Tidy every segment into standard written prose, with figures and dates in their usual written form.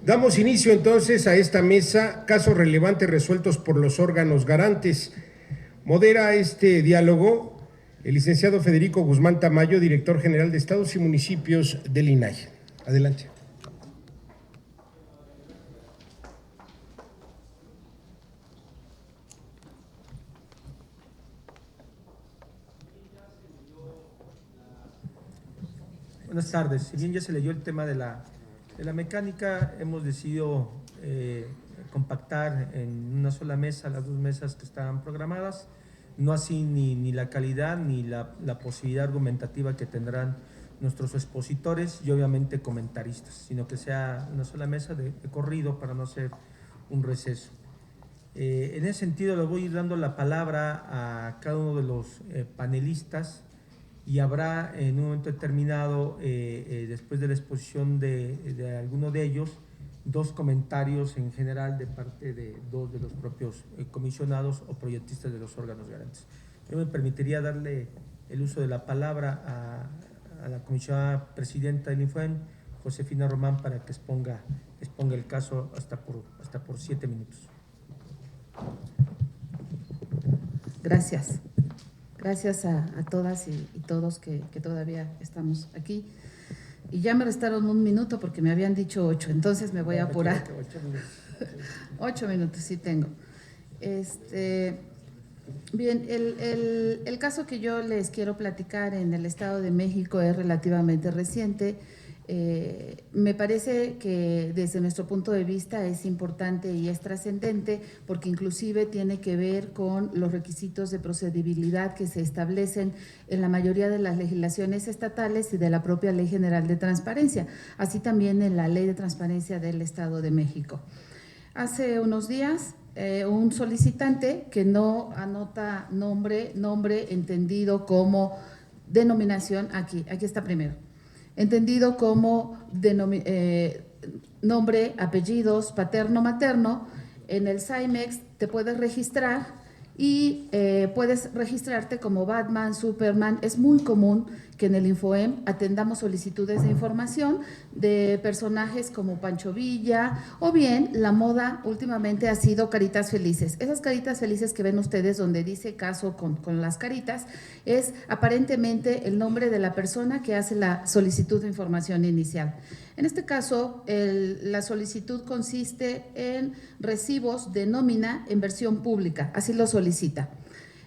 Damos inicio entonces a esta mesa, casos relevantes resueltos por los órganos garantes. Modera este diálogo el licenciado Federico Guzmán Tamayo, director general de Estados y Municipios del INAI. Adelante. Buenas tardes. Si bien ya se leyó el tema de la mecánica, hemos decidido compactar en una sola mesa las dos mesas que estaban programadas, no así ni la calidad ni la posibilidad argumentativa que tendrán nuestros expositores y obviamente comentaristas, sino que sea una sola mesa de corrido para no hacer un receso. En ese sentido, les voy a ir dando la palabra a cada uno de los panelistas y habrá en un momento determinado, después de la exposición de alguno de ellos, dos comentarios en general de parte de dos de los propios comisionados o proyectistas de los órganos garantes. Yo me permitiría darle el uso de la palabra a la comisionada presidenta del INFOEM, Josefina Román, para que exponga el caso hasta por 7 minutos. Gracias. Gracias a todas y todos que todavía estamos aquí. Y ya me restaron un minuto porque me habían dicho 8, entonces me voy a apurar. 8 minutos, sí tengo. Bien, el caso que yo les quiero platicar en el Estado de México es relativamente reciente. Me parece que desde nuestro punto de vista es importante y es trascendente porque inclusive tiene que ver con los requisitos de procedibilidad que se establecen en la mayoría de las legislaciones estatales y de la propia Ley General de Transparencia, así también en la Ley de Transparencia del Estado de México. Hace unos días un solicitante que no anota nombre entendido como denominación, aquí está primero, entendido como nombre, apellidos, paterno, materno, en el SAIMEX te puedes registrar y puedes registrarte como Batman, Superman. Es muy común que en el INFOEM atendamos solicitudes de información de personajes como Pancho Villa, o bien la moda últimamente ha sido caritas felices. Esas caritas felices que ven ustedes donde dice caso con las caritas es aparentemente el nombre de la persona que hace la solicitud de información inicial. En este caso, la solicitud consiste en recibos de nómina en versión pública, así lo solicita.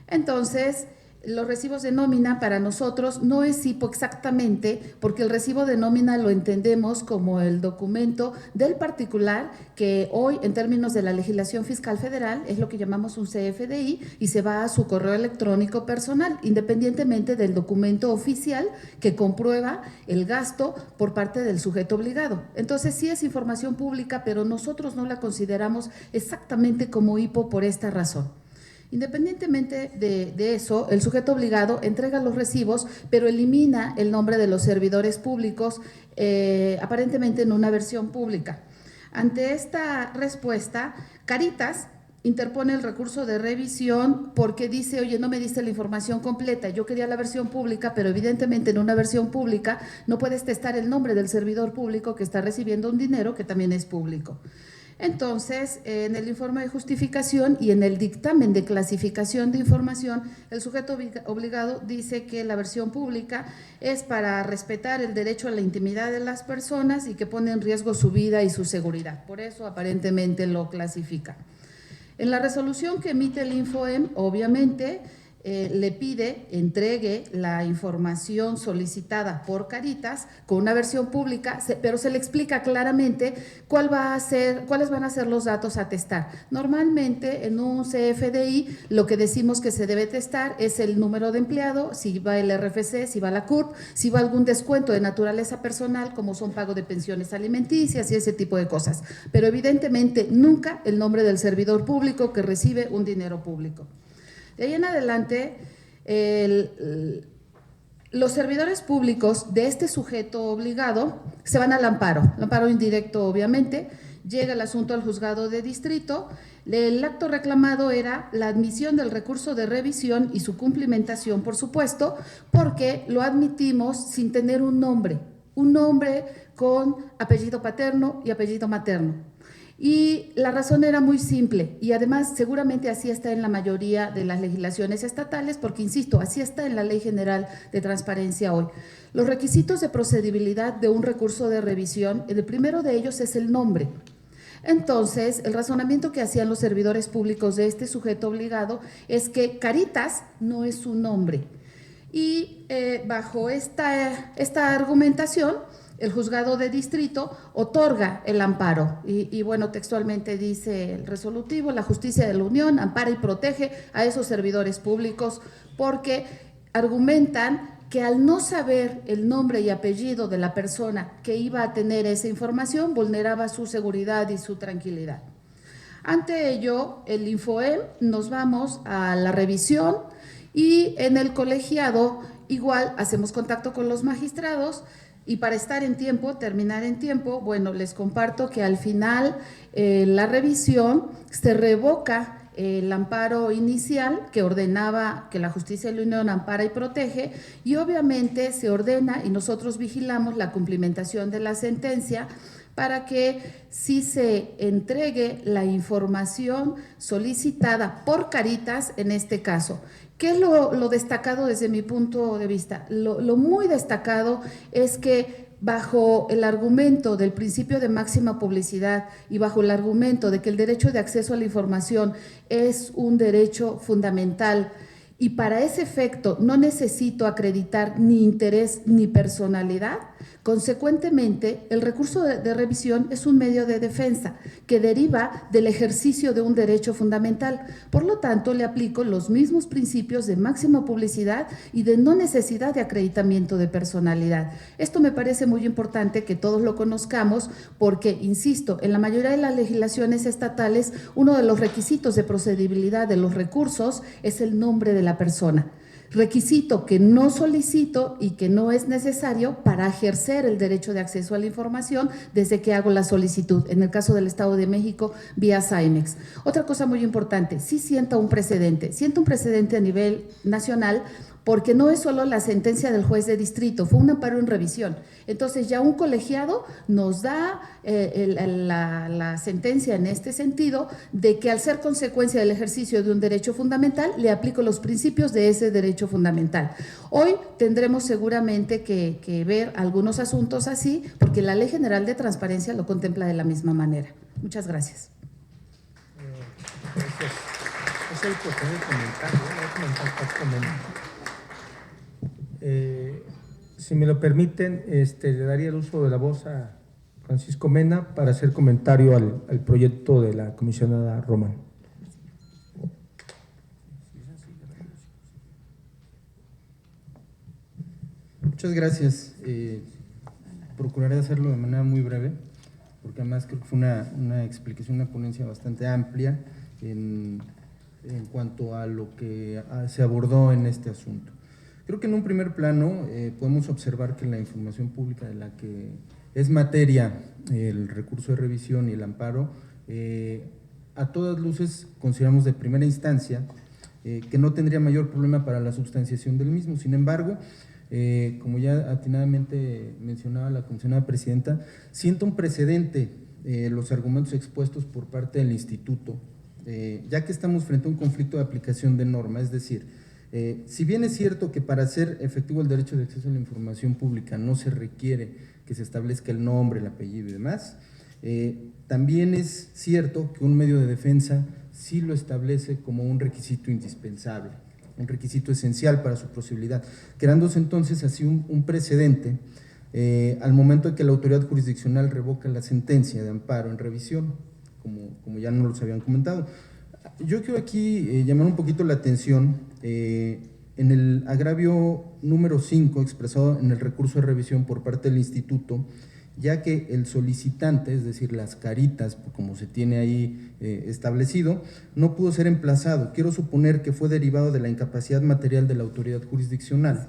Entonces, los recibos de nómina para nosotros no es IPO exactamente, porque el recibo de nómina lo entendemos como el documento del particular que hoy, en términos de la legislación fiscal federal, es lo que llamamos un CFDI y se va a su correo electrónico personal, independientemente del documento oficial que comprueba el gasto por parte del sujeto obligado. Entonces, sí es información pública, pero nosotros no la consideramos exactamente como IPO por esta razón. Independientemente de eso, el sujeto obligado entrega los recibos, pero elimina el nombre de los servidores públicos, aparentemente en una versión pública. Ante esta respuesta, Caritas interpone el recurso de revisión porque dice, oye, no me diste la información completa, yo quería la versión pública, pero evidentemente en una versión pública no puedes testar el nombre del servidor público que está recibiendo un dinero que también es público. Entonces, en el informe de justificación y en el dictamen de clasificación de información, el sujeto obligado dice que la versión pública es para respetar el derecho a la intimidad de las personas y que pone en riesgo su vida y su seguridad. Por eso, aparentemente, lo clasifica. En la resolución que emite el INFOEM, obviamente, le pide, entregue la información solicitada por Caritas con una versión pública, pero se le explica claramente cuáles van a ser los datos a testar. Normalmente en un CFDI lo que decimos que se debe testar es el número de empleado, si va el RFC, si va la CURP, si va algún descuento de naturaleza personal como son pago de pensiones alimenticias y ese tipo de cosas, pero evidentemente nunca el nombre del servidor público que recibe un dinero público. De ahí en adelante, los servidores públicos de este sujeto obligado se van al amparo indirecto obviamente, llega el asunto al juzgado de distrito, el acto reclamado era la admisión del recurso de revisión y su cumplimentación, por supuesto, porque lo admitimos sin tener un nombre un nombre con apellido paterno y apellido materno. Y la razón era muy simple, y además seguramente así está en la mayoría de las legislaciones estatales, porque insisto, así está en la Ley General de Transparencia hoy. Los requisitos de procedibilidad de un recurso de revisión, el primero de ellos es el nombre. Entonces, el razonamiento que hacían los servidores públicos de este sujeto obligado es que Caritas no es su nombre. Y bajo esta argumentación, el juzgado de distrito otorga el amparo y bueno, textualmente dice el resolutivo: la justicia de la Unión ampara y protege a esos servidores públicos porque argumentan que al no saber el nombre y apellido de la persona que iba a tener esa información, vulneraba su seguridad y su tranquilidad. Ante ello, el Infoem nos vamos a la revisión y en el colegiado igual hacemos contacto con los magistrados. Y para estar en tiempo, terminar en tiempo, bueno, les comparto que al final la revisión se revoca el amparo inicial que ordenaba que la justicia de la Unión ampara y protege, y obviamente se ordena y nosotros vigilamos la cumplimentación de la sentencia para que sí se entregue la información solicitada por Caritas en este caso. ¿Qué es lo destacado desde mi punto de vista? Lo muy destacado es que bajo el argumento del principio de máxima publicidad y bajo el argumento de que el derecho de acceso a la información es un derecho fundamental y para ese efecto no necesito acreditar ni interés ni personalidad, consecuentemente el recurso de revisión es un medio de defensa que deriva del ejercicio de un derecho fundamental. Por lo tanto, le aplico los mismos principios de máxima publicidad y de no necesidad de acreditamiento de personalidad. Esto me parece muy importante que todos lo conozcamos porque, insisto, en la mayoría de las legislaciones estatales, uno de los requisitos de procedibilidad de los recursos es el nombre de la persona. Requisito que no solicito y que no es necesario para ejercer el derecho de acceso a la información desde que hago la solicitud, en el caso del Estado de México, vía SAIMEX. Otra cosa muy importante, sí sienta un precedente a nivel nacional, porque no es solo la sentencia del juez de distrito, fue un amparo en revisión. Entonces ya un colegiado nos da la sentencia en este sentido de que al ser consecuencia del ejercicio de un derecho fundamental, le aplico los principios de ese derecho fundamental. Hoy tendremos seguramente que ver algunos asuntos así, porque la Ley General de Transparencia lo contempla de la misma manera. Muchas gracias. Gracias. Es el oportunidad de comentar, ¿no? Voy a comentar prácticamente. Si me lo permiten, le daría el uso de la voz a Francisco Mena para hacer comentario al proyecto de la comisionada Román. Muchas gracias. Procuraré hacerlo de manera muy breve, porque además creo que fue una explicación, una ponencia bastante amplia en cuanto a lo que se abordó en este asunto. Creo que en un primer plano podemos observar que la información pública de la que es materia el recurso de revisión y el amparo, a todas luces consideramos de primera instancia que no tendría mayor problema para la substanciación del mismo. Sin embargo, como ya atinadamente mencionaba la comisionada presidenta, siento un precedente los argumentos expuestos por parte del instituto, ya que estamos frente a un conflicto de aplicación de norma, es decir, si bien es cierto que para hacer efectivo el derecho de acceso a la información pública no se requiere que se establezca el nombre, el apellido y demás, también es cierto que un medio de defensa sí lo establece como un requisito indispensable, un requisito esencial para su posibilidad, creándose entonces así un precedente al momento de que la autoridad jurisdiccional revoca la sentencia de amparo en revisión, como ya nos los habían comentado. Yo quiero aquí llamar un poquito la atención en el agravio número 5 expresado en el recurso de revisión por parte del instituto, ya que el solicitante, es decir, las Caritas, como se tiene ahí establecido, no pudo ser emplazado. Quiero suponer que fue derivado de la incapacidad material de la autoridad jurisdiccional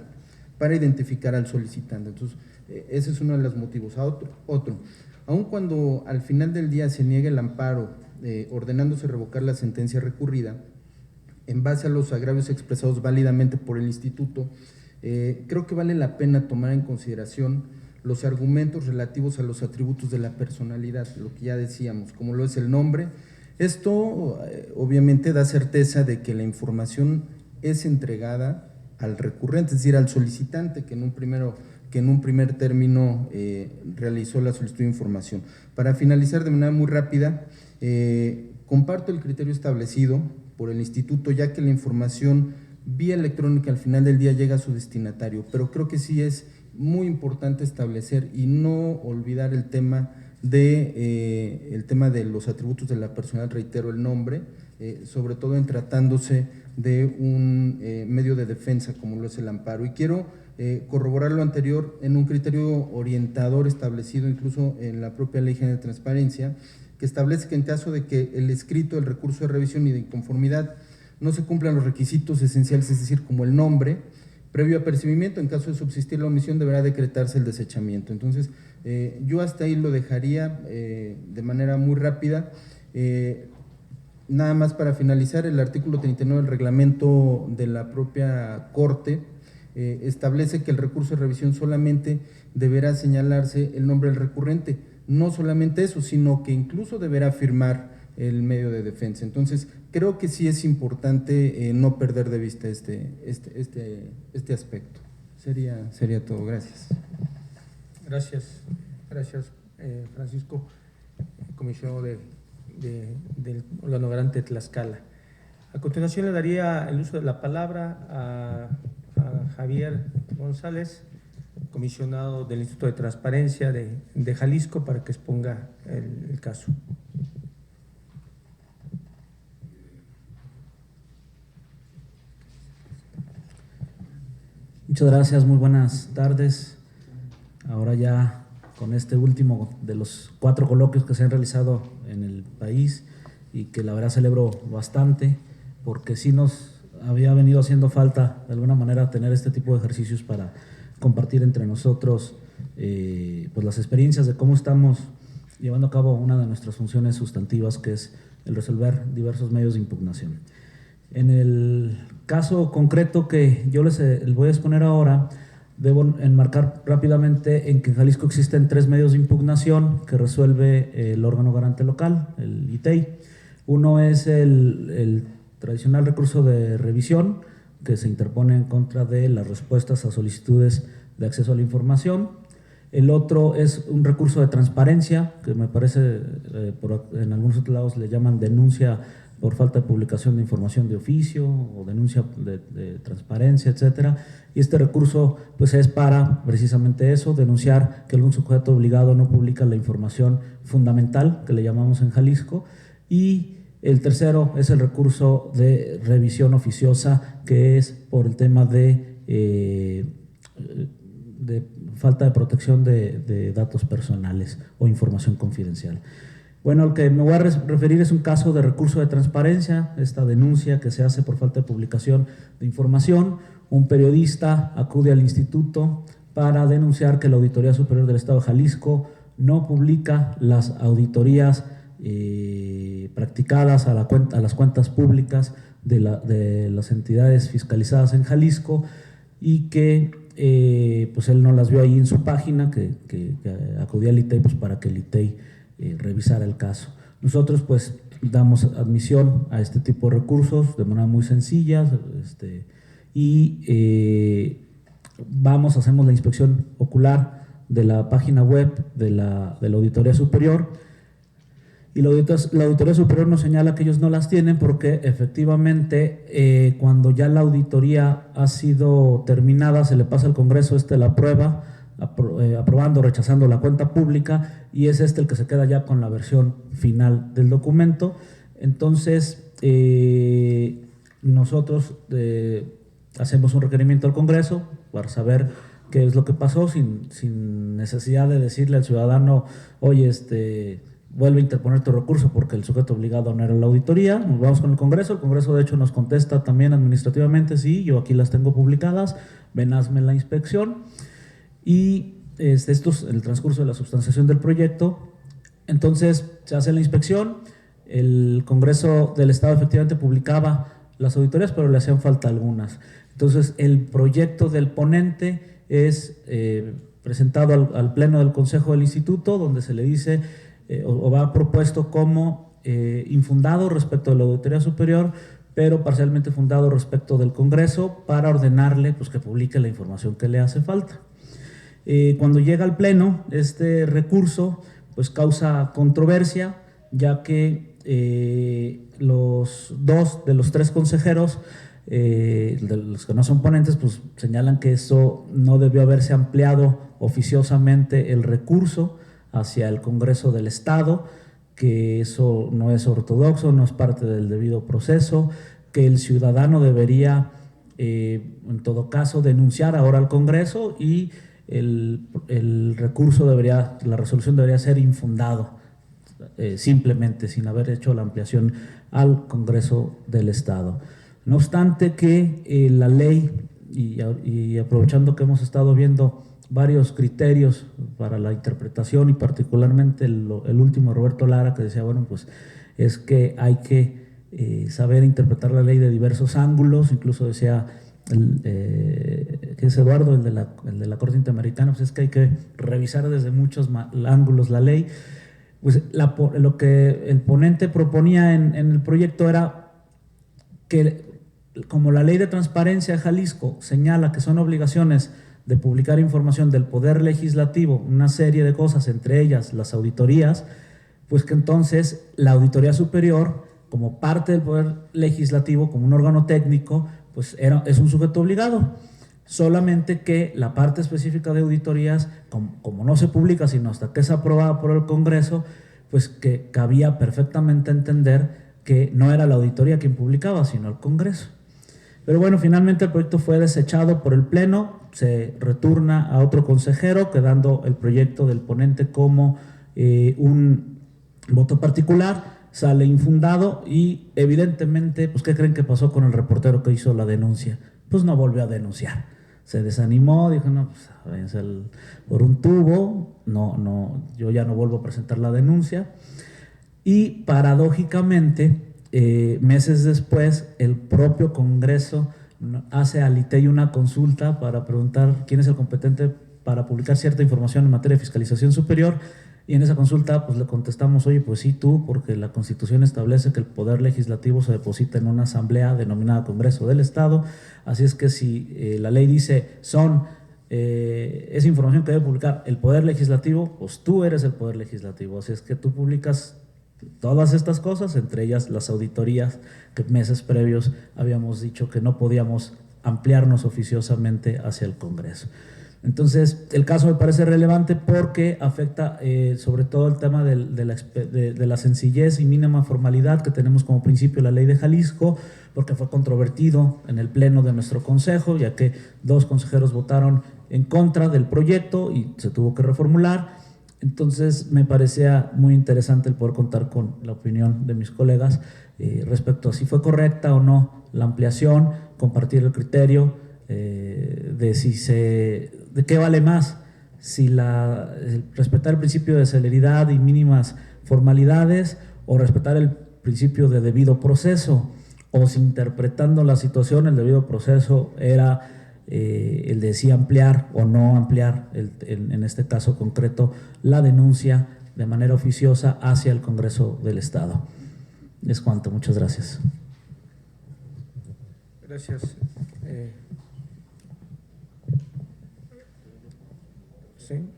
para identificar al solicitante. Entonces, ese es uno de los motivos. Otro, aun cuando al final del día se niegue el amparo, ordenándose revocar la sentencia recurrida, en base a los agravios expresados válidamente por el instituto, creo que vale la pena tomar en consideración los argumentos relativos a los atributos de la personalidad, lo que ya decíamos, como lo es el nombre. Esto obviamente da certeza de que la información es entregada al recurrente, es decir, al solicitante que en un primer término realizó la solicitud de información. Para finalizar de manera muy rápida, comparto el criterio establecido por el instituto, ya que la información vía electrónica al final del día llega a su destinatario, pero creo que sí es muy importante establecer y no olvidar el tema de los atributos de la personalidad, reitero el nombre, sobre todo en tratándose de un medio de defensa como lo es el amparo. Y quiero corroborar lo anterior en un criterio orientador establecido incluso en la propia Ley General de Transparencia, que establece que en caso de que el escrito del recurso de revisión y de inconformidad no se cumplan los requisitos esenciales, es decir, como el nombre, previo apercibimiento, en caso de subsistir la omisión, deberá decretarse el desechamiento. Entonces, yo hasta ahí lo dejaría de manera muy rápida. Nada más para finalizar, el artículo 39 del reglamento de la propia Corte establece que el recurso de revisión solamente deberá señalarse el nombre del recurrente. No solamente eso, sino que incluso deberá firmar el medio de defensa. Entonces, creo que sí es importante no perder de vista este aspecto. Sería todo. Gracias. Gracias, Francisco, comisionado del órgano garante de Tlaxcala. A continuación le daría el uso de la palabra a Javier González, comisionado del Instituto de Transparencia de Jalisco, para que exponga el caso. Muchas gracias, muy buenas tardes. Ahora ya con este último de los 4 coloquios que se han realizado en el país y que la verdad celebro bastante, porque sí nos había venido haciendo falta de alguna manera tener este tipo de ejercicios para compartir entre nosotros pues las experiencias de cómo estamos llevando a cabo una de nuestras funciones sustantivas, que es el resolver diversos medios de impugnación. En el caso concreto que yo les voy a exponer ahora, debo enmarcar rápidamente en que en Jalisco existen 3 medios de impugnación que resuelve el órgano garante local, el ITEI. Uno es el tradicional recurso de revisión, que se interpone en contra de las respuestas a solicitudes de acceso a la información. El otro es un recurso de transparencia, que me parece en algunos otros lados le llaman denuncia por falta de publicación de información de oficio o denuncia de transparencia, etcétera. Y este recurso pues es para precisamente eso, denunciar que algún sujeto obligado no publica la información fundamental, que le llamamos en Jalisco. Y el tercero es el recurso de revisión oficiosa, que es por el tema de falta de protección de datos personales o información confidencial. Bueno, el que me voy a referir es un caso de recurso de transparencia, esta denuncia que se hace por falta de publicación de información. Un periodista acude al instituto para denunciar que la Auditoría Superior del Estado de Jalisco no publica las auditorías practicadas a las cuentas públicas de las entidades fiscalizadas en Jalisco, y que pues él no las vio ahí en su página, que acudía al ITEI pues para que el ITEI revisar el caso. Nosotros pues damos admisión a este tipo de recursos de manera muy sencilla hacemos la inspección ocular de la página web de la Auditoría Superior, y la Auditoría Superior nos señala que ellos no las tienen porque efectivamente cuando ya la auditoría ha sido terminada se le pasa al Congreso la prueba, aprobando o rechazando la cuenta pública, y es el que se queda ya con la versión final del documento. Entonces nosotros hacemos un requerimiento al Congreso para saber qué es lo que pasó, sin necesidad de decirle al ciudadano, oye, vuelve a interponer tu recurso porque el sujeto obligado no era la auditoría. Nos vamos con el Congreso de hecho nos contesta también administrativamente, sí, yo aquí las tengo publicadas, ven, hazme la inspección. Y esto es el transcurso de la substanciación del proyecto. Entonces se hace la inspección, el Congreso del Estado efectivamente publicaba las auditorías, pero le hacían falta algunas. Entonces el proyecto del ponente es presentado al Pleno del Consejo del Instituto, donde se le dice o va propuesto como infundado respecto de la Auditoría Superior, pero parcialmente fundado respecto del Congreso, para ordenarle pues, que publique la información que le hace falta. Cuando llega al Pleno, este recurso pues, causa controversia, ya que los 2 de los 3 consejeros, de los que no son ponentes, pues señalan que eso no debió haberse ampliado oficiosamente el recurso hacia el Congreso del Estado, que eso no es ortodoxo, no es parte del debido proceso, que el ciudadano debería, en todo caso, denunciar ahora al Congreso y el recurso debería, la resolución debería ser infundado, simplemente, sin haber hecho la ampliación al Congreso del Estado. No obstante que la ley, y aprovechando que hemos estado viendo varios criterios para la interpretación y particularmente el último Roberto Lara, que decía, bueno, pues es que hay que saber interpretar la ley de diversos ángulos, incluso decía que es Eduardo, el de la Corte Interamericana, pues es que hay que revisar desde muchos ángulos la ley. Pues lo que el ponente proponía en el proyecto era que, como la Ley de Transparencia de Jalisco señala que son obligaciones de publicar información del Poder Legislativo, una serie de cosas, entre ellas las auditorías, pues que entonces la Auditoría Superior, como parte del Poder Legislativo, como un órgano técnico, pues es un sujeto obligado. Solamente que la parte específica de auditorías, como no se publica sino hasta que es aprobada por el Congreso, pues que cabía perfectamente entender que no era la auditoría quien publicaba, sino el Congreso. Pero bueno, finalmente el proyecto fue desechado por el Pleno, se retorna a otro consejero, quedando el proyecto del ponente como un voto particular, sale infundado y evidentemente, pues ¿qué creen que pasó con el reportero que hizo la denuncia? Pues no volvió a denunciar, se desanimó, dijo, no, pues váyanse por un tubo, yo ya no vuelvo a presentar la denuncia. Y paradójicamente, meses después, el propio Congreso hace al ITEI una consulta para preguntar quién es el competente para publicar cierta información en materia de fiscalización superior, y en esa consulta pues le contestamos, oye, pues sí tú, porque la Constitución establece que el Poder Legislativo se deposita en una asamblea denominada Congreso del Estado, así es que si la ley dice esa información que debe publicar el Poder Legislativo, pues tú eres el Poder Legislativo, así es que tú publicas todas estas cosas, entre ellas las auditorías que meses previos habíamos dicho que no podíamos ampliarnos oficiosamente hacia el Congreso. Entonces, el caso me parece relevante porque afecta sobre todo el tema de la sencillez y mínima formalidad que tenemos como principio la ley de Jalisco, porque fue controvertido en el Pleno de nuestro Consejo, ya que 2 consejeros votaron en contra del proyecto y se tuvo que reformular. Entonces me parecía muy interesante el poder contar con la opinión de mis colegas respecto a si fue correcta o no la ampliación, compartir el criterio de qué vale más, si respetar el principio de celeridad y mínimas formalidades o respetar el principio de debido proceso, o si interpretando la situación el debido proceso era el de si ampliar o no ampliar, en este caso concreto, la denuncia de manera oficiosa hacia el Congreso del Estado. Es cuanto, muchas gracias. Gracias. Sí.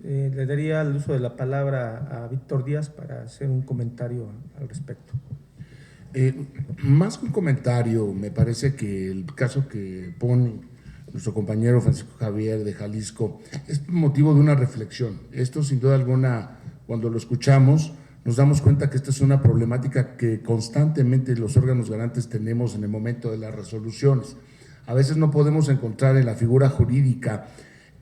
Le daría el uso de la palabra a Víctor Díaz para hacer un comentario al respecto. Más que un comentario, me parece que el caso que pone nuestro compañero Francisco Javier de Jalisco es motivo de una reflexión. Esto, sin duda alguna, cuando lo escuchamos, nos damos cuenta que esta es una problemática que constantemente los órganos garantes tenemos en el momento de las resoluciones. A veces no podemos encontrar en la figura jurídica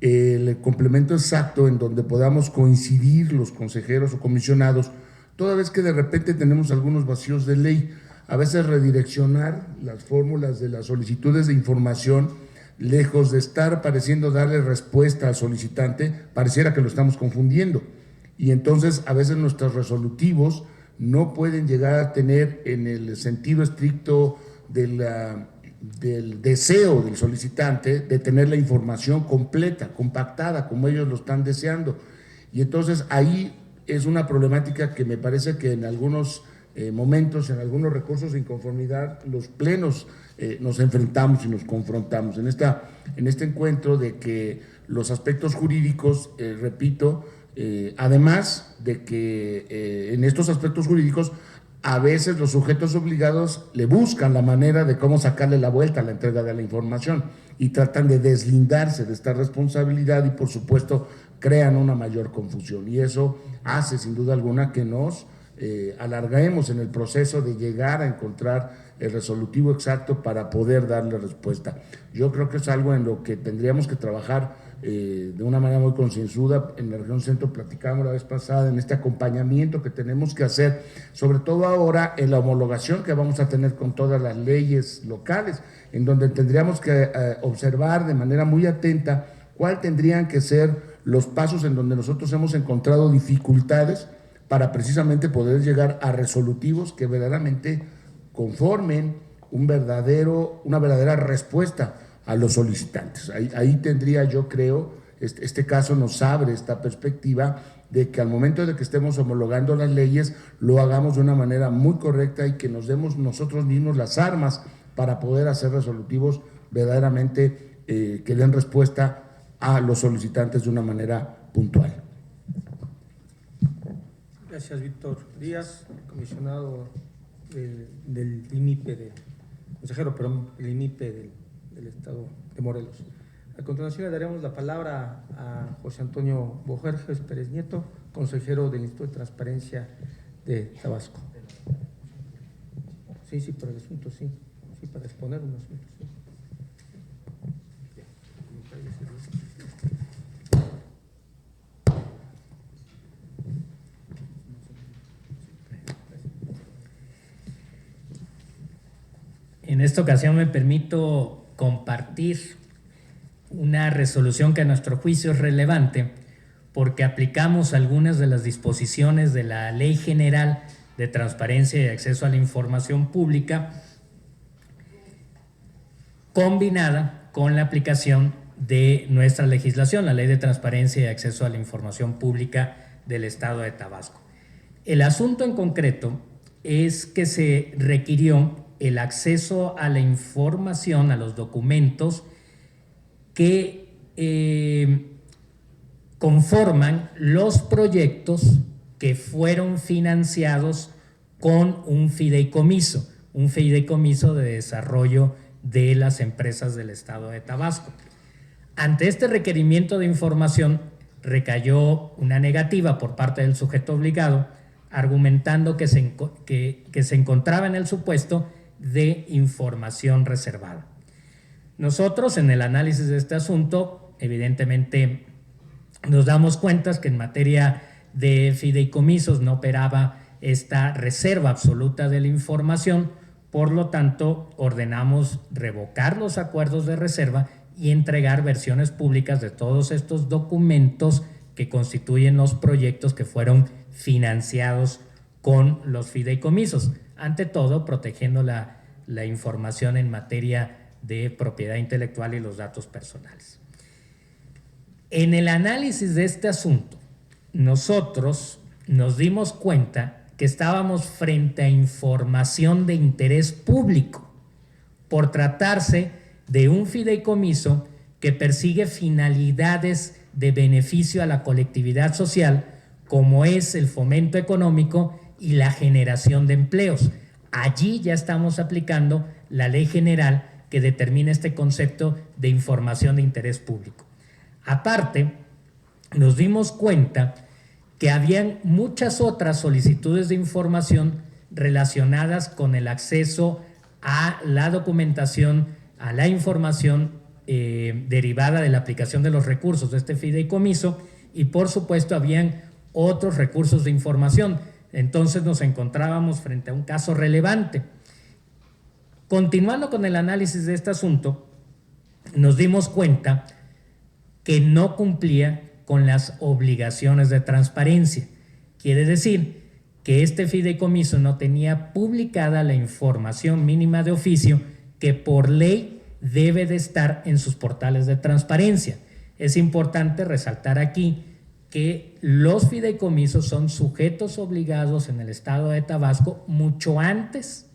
el complemento exacto en donde podamos coincidir los consejeros o comisionados, toda vez que de repente tenemos algunos vacíos de ley. A veces redireccionar las fórmulas de las solicitudes de información, lejos de estar pareciendo darle respuesta al solicitante, pareciera que lo estamos confundiendo. Y entonces a veces nuestros resolutivos no pueden llegar a tener, en el sentido estricto de del deseo del solicitante de tener la información completa, compactada, como ellos lo están deseando. Y entonces ahí es una problemática que me parece que en algunos momentos, en algunos recursos de inconformidad, los plenos nos enfrentamos y nos confrontamos. En este encuentro de que los aspectos jurídicos, repito, además de que en estos aspectos jurídicos a veces los sujetos obligados le buscan la manera de cómo sacarle la vuelta a la entrega de la información y tratan de deslindarse de esta responsabilidad y por supuesto crean una mayor confusión, y eso hace sin duda alguna que nos alarguemos en el proceso de llegar a encontrar el resolutivo exacto para poder darle respuesta. Yo creo que es algo en lo que tendríamos que trabajar de una manera muy concienzuda. En la región centro platicamos la vez pasada en este acompañamiento que tenemos que hacer, sobre todo ahora en la homologación que vamos a tener con todas las leyes locales, en donde tendríamos que observar de manera muy atenta cuál tendrían que ser los pasos en donde nosotros hemos encontrado dificultades para precisamente poder llegar a resolutivos que verdaderamente conformen una verdadera respuesta a los solicitantes. Ahí tendría, yo creo, este caso nos abre esta perspectiva de que al momento de que estemos homologando las leyes, lo hagamos de una manera muy correcta y que nos demos nosotros mismos las armas para poder hacer resolutivos verdaderamente que den respuesta a los solicitantes de una manera puntual. Gracias, Víctor Díaz, comisionado del INIPE, consejero, perdón, del INIPE del Estado de Morelos. A continuación le daremos la palabra a José Antonio Bojerges Pérez Nieto, consejero del Instituto de Transparencia de Tabasco. Sí, para el asunto, sí, para exponer un asunto, sí. En esta ocasión me permito compartir una resolución que a nuestro juicio es relevante porque aplicamos algunas de las disposiciones de la Ley General de Transparencia y Acceso a la Información Pública, combinada con la aplicación de nuestra legislación, la Ley de Transparencia y Acceso a la Información Pública del Estado de Tabasco. El asunto en concreto es que se requirió el acceso a la información, a los documentos que conforman los proyectos que fueron financiados con un fideicomiso de desarrollo de las empresas del Estado de Tabasco. Ante este requerimiento de información recayó una negativa por parte del sujeto obligado, argumentando que se encontraba en el supuesto de información reservada. Nosotros, en el análisis de este asunto, evidentemente nos damos cuenta que en materia de fideicomisos no operaba esta reserva absoluta de la información, por lo tanto, ordenamos revocar los acuerdos de reserva y entregar versiones públicas de todos estos documentos que constituyen los proyectos que fueron financiados con los fideicomisos, ante todo protegiendo la información en materia de propiedad intelectual y los datos personales. En el análisis de este asunto, nosotros nos dimos cuenta que estábamos frente a información de interés público por tratarse de un fideicomiso que persigue finalidades de beneficio a la colectividad social, como es el fomento económico y la generación de empleos. Allí ya estamos aplicando la ley general que determina este concepto de información de interés público. Aparte, nos dimos cuenta que habían muchas otras solicitudes de información relacionadas con el acceso a la documentación, a la información derivada de la aplicación de los recursos de este fideicomiso, y por supuesto habían otros recursos de información. Entonces nos encontrábamos frente a un caso relevante. Continuando con el análisis de este asunto, nos dimos cuenta que no cumplía con las obligaciones de transparencia. Quiere decir que este fideicomiso no tenía publicada la información mínima de oficio que por ley debe de estar en sus portales de transparencia. Es importante resaltar aquí que los fideicomisos son sujetos obligados en el estado de Tabasco mucho antes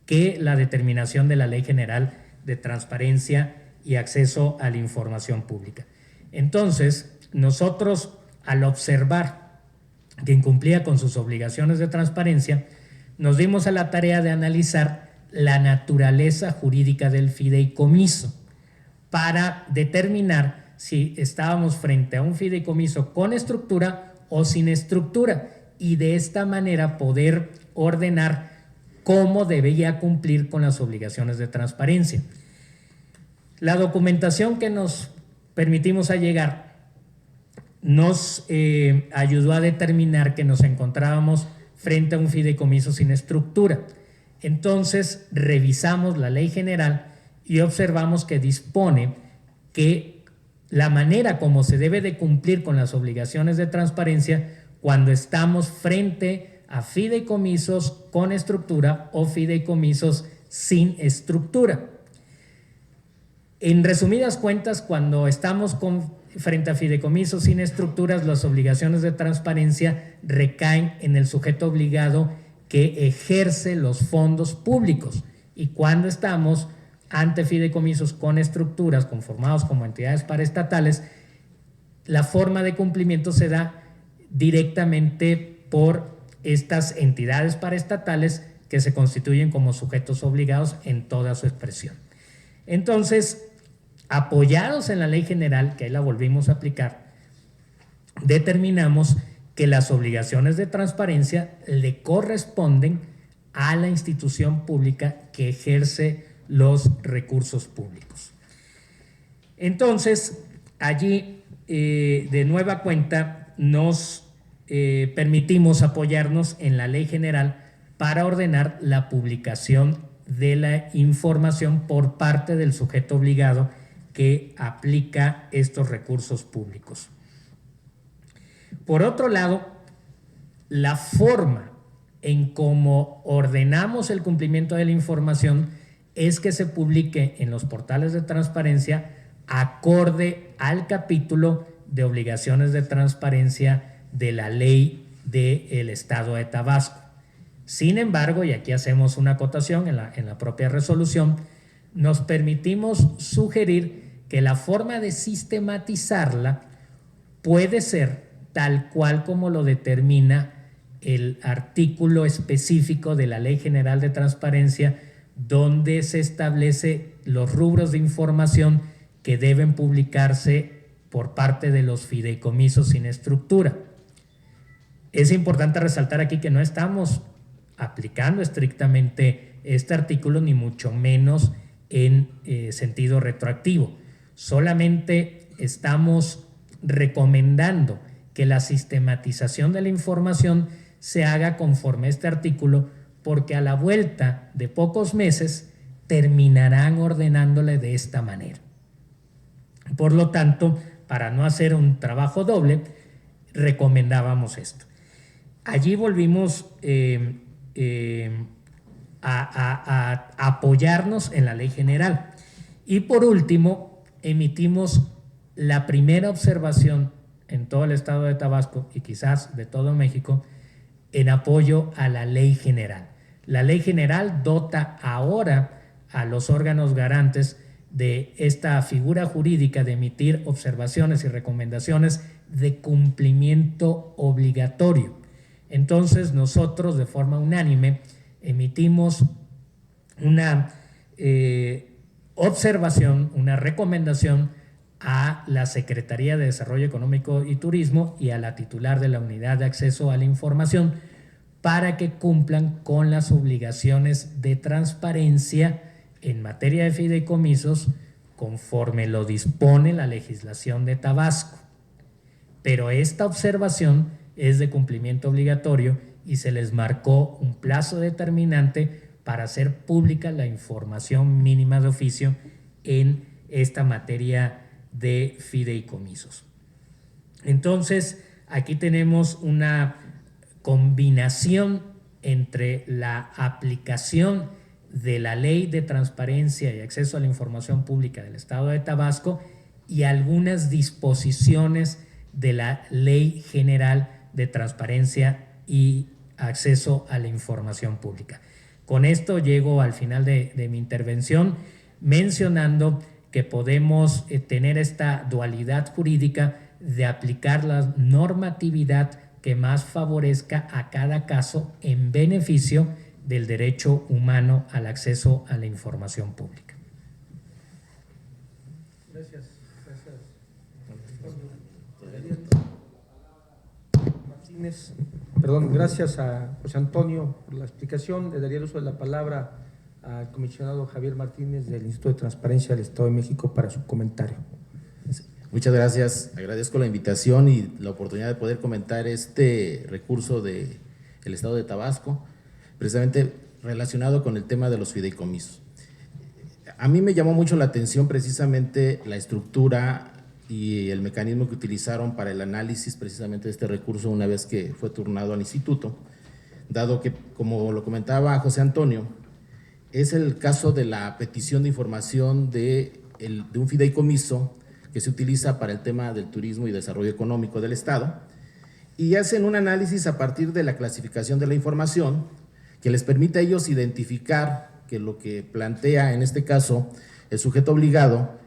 que la determinación de la Ley General de Transparencia y Acceso a la Información Pública. Entonces, nosotros, al observar que incumplía con sus obligaciones de transparencia, nos dimos a la tarea de analizar la naturaleza jurídica del fideicomiso para determinar si estábamos frente a un fideicomiso con estructura o sin estructura, y de esta manera poder ordenar cómo debía cumplir con las obligaciones de transparencia. La documentación que nos permitimos allegar nos ayudó a determinar que nos encontrábamos frente a un fideicomiso sin estructura. Entonces revisamos la ley general y observamos que dispone que la manera como se debe de cumplir con las obligaciones de transparencia cuando estamos frente a fideicomisos con estructura o fideicomisos sin estructura. En resumidas cuentas, cuando estamos frente a fideicomisos sin estructuras, las obligaciones de transparencia recaen en el sujeto obligado que ejerce los fondos públicos, y cuando estamos ante fideicomisos con estructuras conformados como entidades paraestatales, la forma de cumplimiento se da directamente por estas entidades paraestatales que se constituyen como sujetos obligados en toda su expresión. Entonces, apoyados en la ley general, que ahí la volvimos a aplicar, determinamos que las obligaciones de transparencia le corresponden a la institución pública que ejerce los recursos públicos. Entonces, allí, de nueva cuenta, nos permitimos apoyarnos en la ley general para ordenar la publicación de la información por parte del sujeto obligado que aplica estos recursos públicos. Por otro lado, la forma en cómo ordenamos el cumplimiento de la información es que se publique en los portales de transparencia acorde al capítulo de obligaciones de transparencia de la ley del Estado de Tabasco. Sin embargo, y aquí hacemos una acotación en la propia resolución, nos permitimos sugerir que la forma de sistematizarla puede ser tal cual como lo determina el artículo específico de la Ley General de Transparencia, donde se establece los rubros de información que deben publicarse por parte de los fideicomisos sin estructura. Es importante resaltar aquí que no estamos aplicando estrictamente este artículo, ni mucho menos en sentido retroactivo. Solamente estamos recomendando que la sistematización de la información se haga conforme a este artículo, porque a la vuelta de pocos meses terminarán ordenándole de esta manera. Por lo tanto, para no hacer un trabajo doble, recomendábamos esto. Allí volvimos a apoyarnos en la ley general. Y por último, emitimos la primera observación en todo el estado de Tabasco y quizás de todo México en apoyo a la ley general. La ley general dota ahora a los órganos garantes de esta figura jurídica de emitir observaciones y recomendaciones de cumplimiento obligatorio. Entonces nosotros de forma unánime emitimos una observación, una recomendación a la Secretaría de Desarrollo Económico y Turismo y a la titular de la Unidad de Acceso a la Información para que cumplan con las obligaciones de transparencia en materia de fideicomisos conforme lo dispone la legislación de Tabasco. Pero esta observación es de cumplimiento obligatorio y se les marcó un plazo determinante para hacer pública la información mínima de oficio en esta materia de fideicomisos. Entonces, aquí tenemos una combinación entre la aplicación de la Ley de Transparencia y Acceso a la Información Pública del Estado de Tabasco y algunas disposiciones de la Ley General de Transparencia y Acceso a la Información Pública. Con esto llego al final de mi intervención mencionando que podemos tener esta dualidad jurídica de aplicar la normatividad que más favorezca a cada caso en beneficio del derecho humano al acceso a la información pública. Gracias. Martínez. Perdón, gracias a José Antonio por la explicación. Le daría el uso de la palabra al comisionado Javier Martínez del Instituto de Transparencia del Estado de México para su comentario. Muchas gracias. Agradezco la invitación y la oportunidad de poder comentar este recurso del Estado de Tabasco, precisamente relacionado con el tema de los fideicomisos. A mí me llamó mucho la atención precisamente la estructura y el mecanismo que utilizaron para el análisis precisamente de este recurso una vez que fue turnado al instituto, dado que, como lo comentaba José Antonio, es el caso de la petición de información de un fideicomiso que se utiliza para el tema del turismo y desarrollo económico del Estado, y hacen un análisis a partir de la clasificación de la información que les permite a ellos identificar que lo que plantea en este caso el sujeto obligado,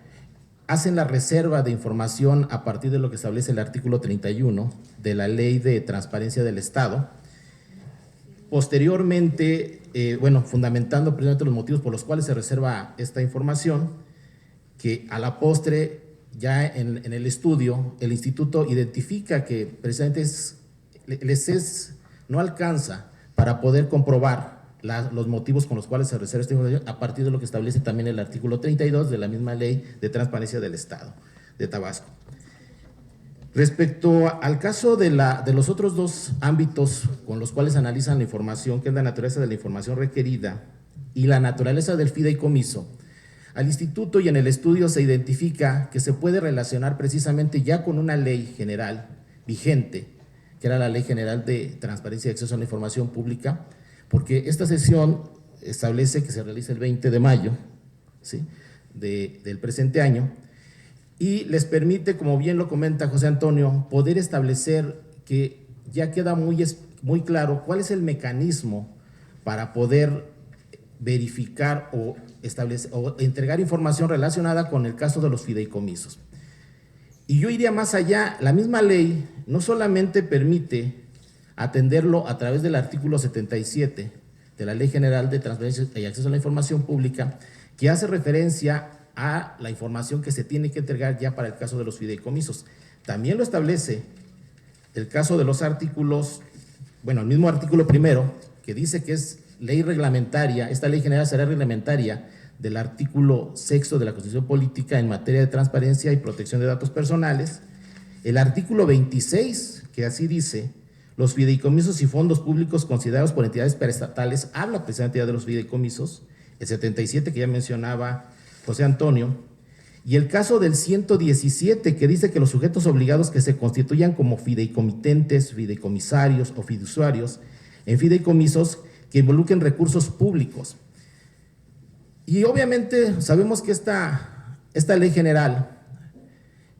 hacen la reserva de información a partir de lo que establece el artículo 31 de la Ley de Transparencia del Estado. Posteriormente, fundamentando precisamente los motivos por los cuales se reserva esta información, que a la postre, ya en el estudio, el instituto identifica que precisamente no alcanza para poder comprobar los motivos con los cuales se reserva esta información a partir de lo que establece también el artículo 32 de la misma Ley de Transparencia del Estado de Tabasco. Respecto al caso de los otros dos ámbitos con los cuales analizan la información, que es la naturaleza de la información requerida y la naturaleza del fideicomiso, al instituto y en el estudio se identifica que se puede relacionar precisamente ya con una ley general vigente, que era la Ley General de Transparencia y Acceso a la Información Pública, porque esta sesión establece que se realiza el 20 de mayo, ¿sí?, del presente año, y les permite, como bien lo comenta José Antonio, poder establecer que ya queda muy claro cuál es el mecanismo para poder verificar o establecer o entregar información relacionada con el caso de los fideicomisos. Y yo iría más allá. La misma ley no solamente permite atenderlo a través del artículo 77 de la Ley General de Transparencia y Acceso a la Información Pública, que hace referencia a la información que se tiene que entregar ya para el caso de los fideicomisos. También lo establece el caso de los artículos, el mismo artículo primero, que dice que es ley reglamentaria, esta ley general será reglamentaria del artículo 6 de la Constitución Política en materia de transparencia y protección de datos personales. El artículo 26, que así dice, los fideicomisos y fondos públicos considerados por entidades paraestatales, habla precisamente ya de los fideicomisos. El 77, que ya mencionaba José Antonio, y el caso del 117, que dice que los sujetos obligados que se constituyan como fideicomitentes, fideicomisarios o fiduciarios en fideicomisos que involucren recursos públicos. Y obviamente sabemos que esta ley general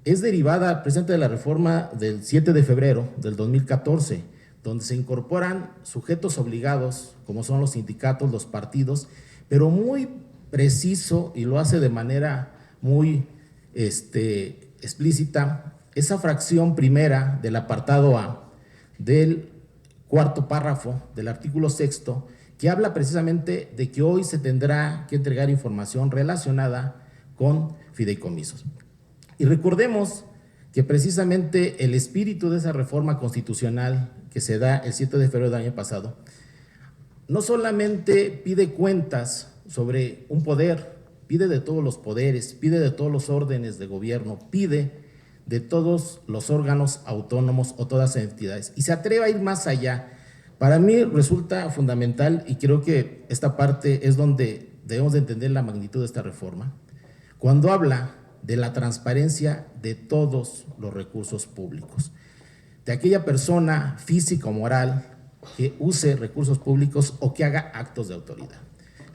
es derivada precisamente de la reforma del 7 de febrero del 2014, donde se incorporan sujetos obligados, como son los sindicatos, los partidos, pero muy preciso, y lo hace de manera muy explícita, esa fracción primera del apartado A del cuarto párrafo del artículo 6, que habla precisamente de que hoy se tendrá que entregar información relacionada con fideicomisos. Y recordemos que precisamente el espíritu de esa reforma constitucional que se da el 7 de febrero del año pasado, no solamente pide cuentas sobre un poder, pide de todos los poderes, pide de todos los órdenes de gobierno, pide de todos los órganos autónomos o todas las entidades, y se atreve a ir más allá. Para mí resulta fundamental, y creo que esta parte es donde debemos de entender la magnitud de esta reforma, cuando habla de la transparencia de todos los recursos públicos, de aquella persona física o moral que use recursos públicos o que haga actos de autoridad.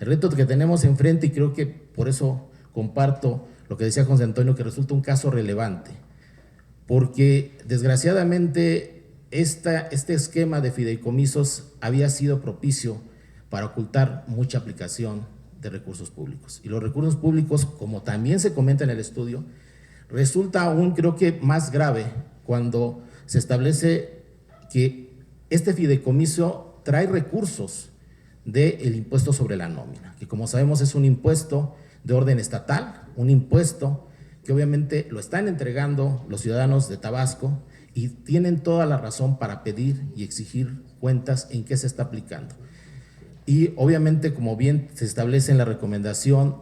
El reto que tenemos enfrente, y creo que por eso comparto lo que decía José Antonio, que resulta un caso relevante, porque desgraciadamente este esquema de fideicomisos había sido propicio para ocultar mucha aplicación de recursos públicos. Y los recursos públicos, como también se comenta en el estudio, resulta aún, creo que más grave cuando se establece que este fideicomiso trae recursos del impuesto sobre la nómina, que como sabemos es un impuesto de orden estatal, un impuesto que obviamente lo están entregando los ciudadanos de Tabasco y tienen toda la razón para pedir y exigir cuentas en qué se está aplicando. Y obviamente, como bien se establece en la recomendación,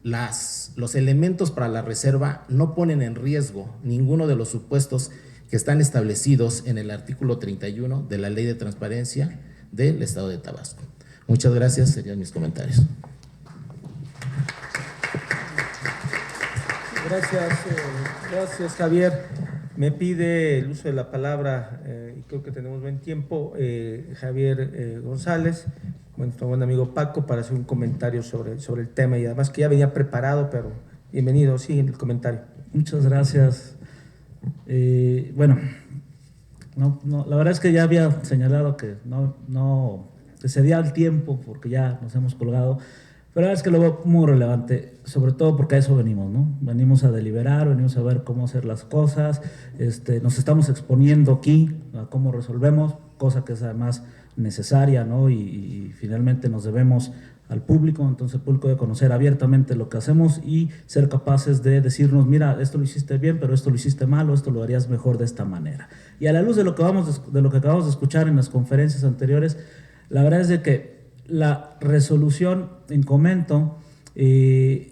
los elementos para la reserva no ponen en riesgo ninguno de los supuestos que están establecidos en el artículo 31 de la Ley de Transparencia del Estado de Tabasco. Muchas gracias, serían mis comentarios. Gracias Javier. Me pide el uso de la palabra, y creo que tenemos buen tiempo, Javier González, nuestro buen amigo Paco, para hacer un comentario sobre el tema, y además que ya venía preparado, pero bienvenido, sí, el comentario. Muchas gracias. Bueno, la verdad es que ya había señalado que que se diera el tiempo, porque ya nos hemos colgado, pero la verdad es que lo veo muy relevante, sobre todo porque a eso venimos, ¿no? Venimos a deliberar, venimos a ver cómo hacer las cosas, nos estamos exponiendo aquí a cómo resolvemos, cosa que es además necesaria, ¿no? Y finalmente nos debemos al público, entonces el público debe conocer abiertamente lo que hacemos y ser capaces de decirnos, mira, esto lo hiciste bien, pero esto lo hiciste mal, o esto lo harías mejor de esta manera. Y a la luz de lo que acabamos de escuchar en las conferencias anteriores, la verdad es de que la resolución en comento, en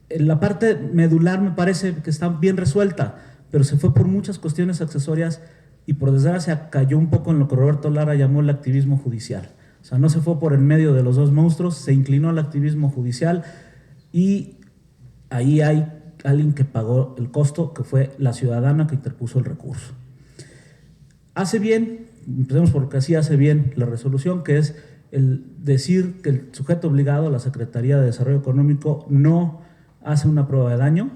la parte medular me parece que está bien resuelta, pero se fue por muchas cuestiones accesorias y por desgracia cayó un poco en lo que Roberto Lara llamó el activismo judicial. O sea, no se fue por el medio de los dos monstruos, se inclinó al activismo judicial y ahí hay alguien que pagó el costo, que fue la ciudadana que interpuso el recurso. Hace bien, empecemos por lo que así hace bien la resolución, que es el decir que el sujeto obligado, la Secretaría de Desarrollo Económico, no hace una prueba de daño.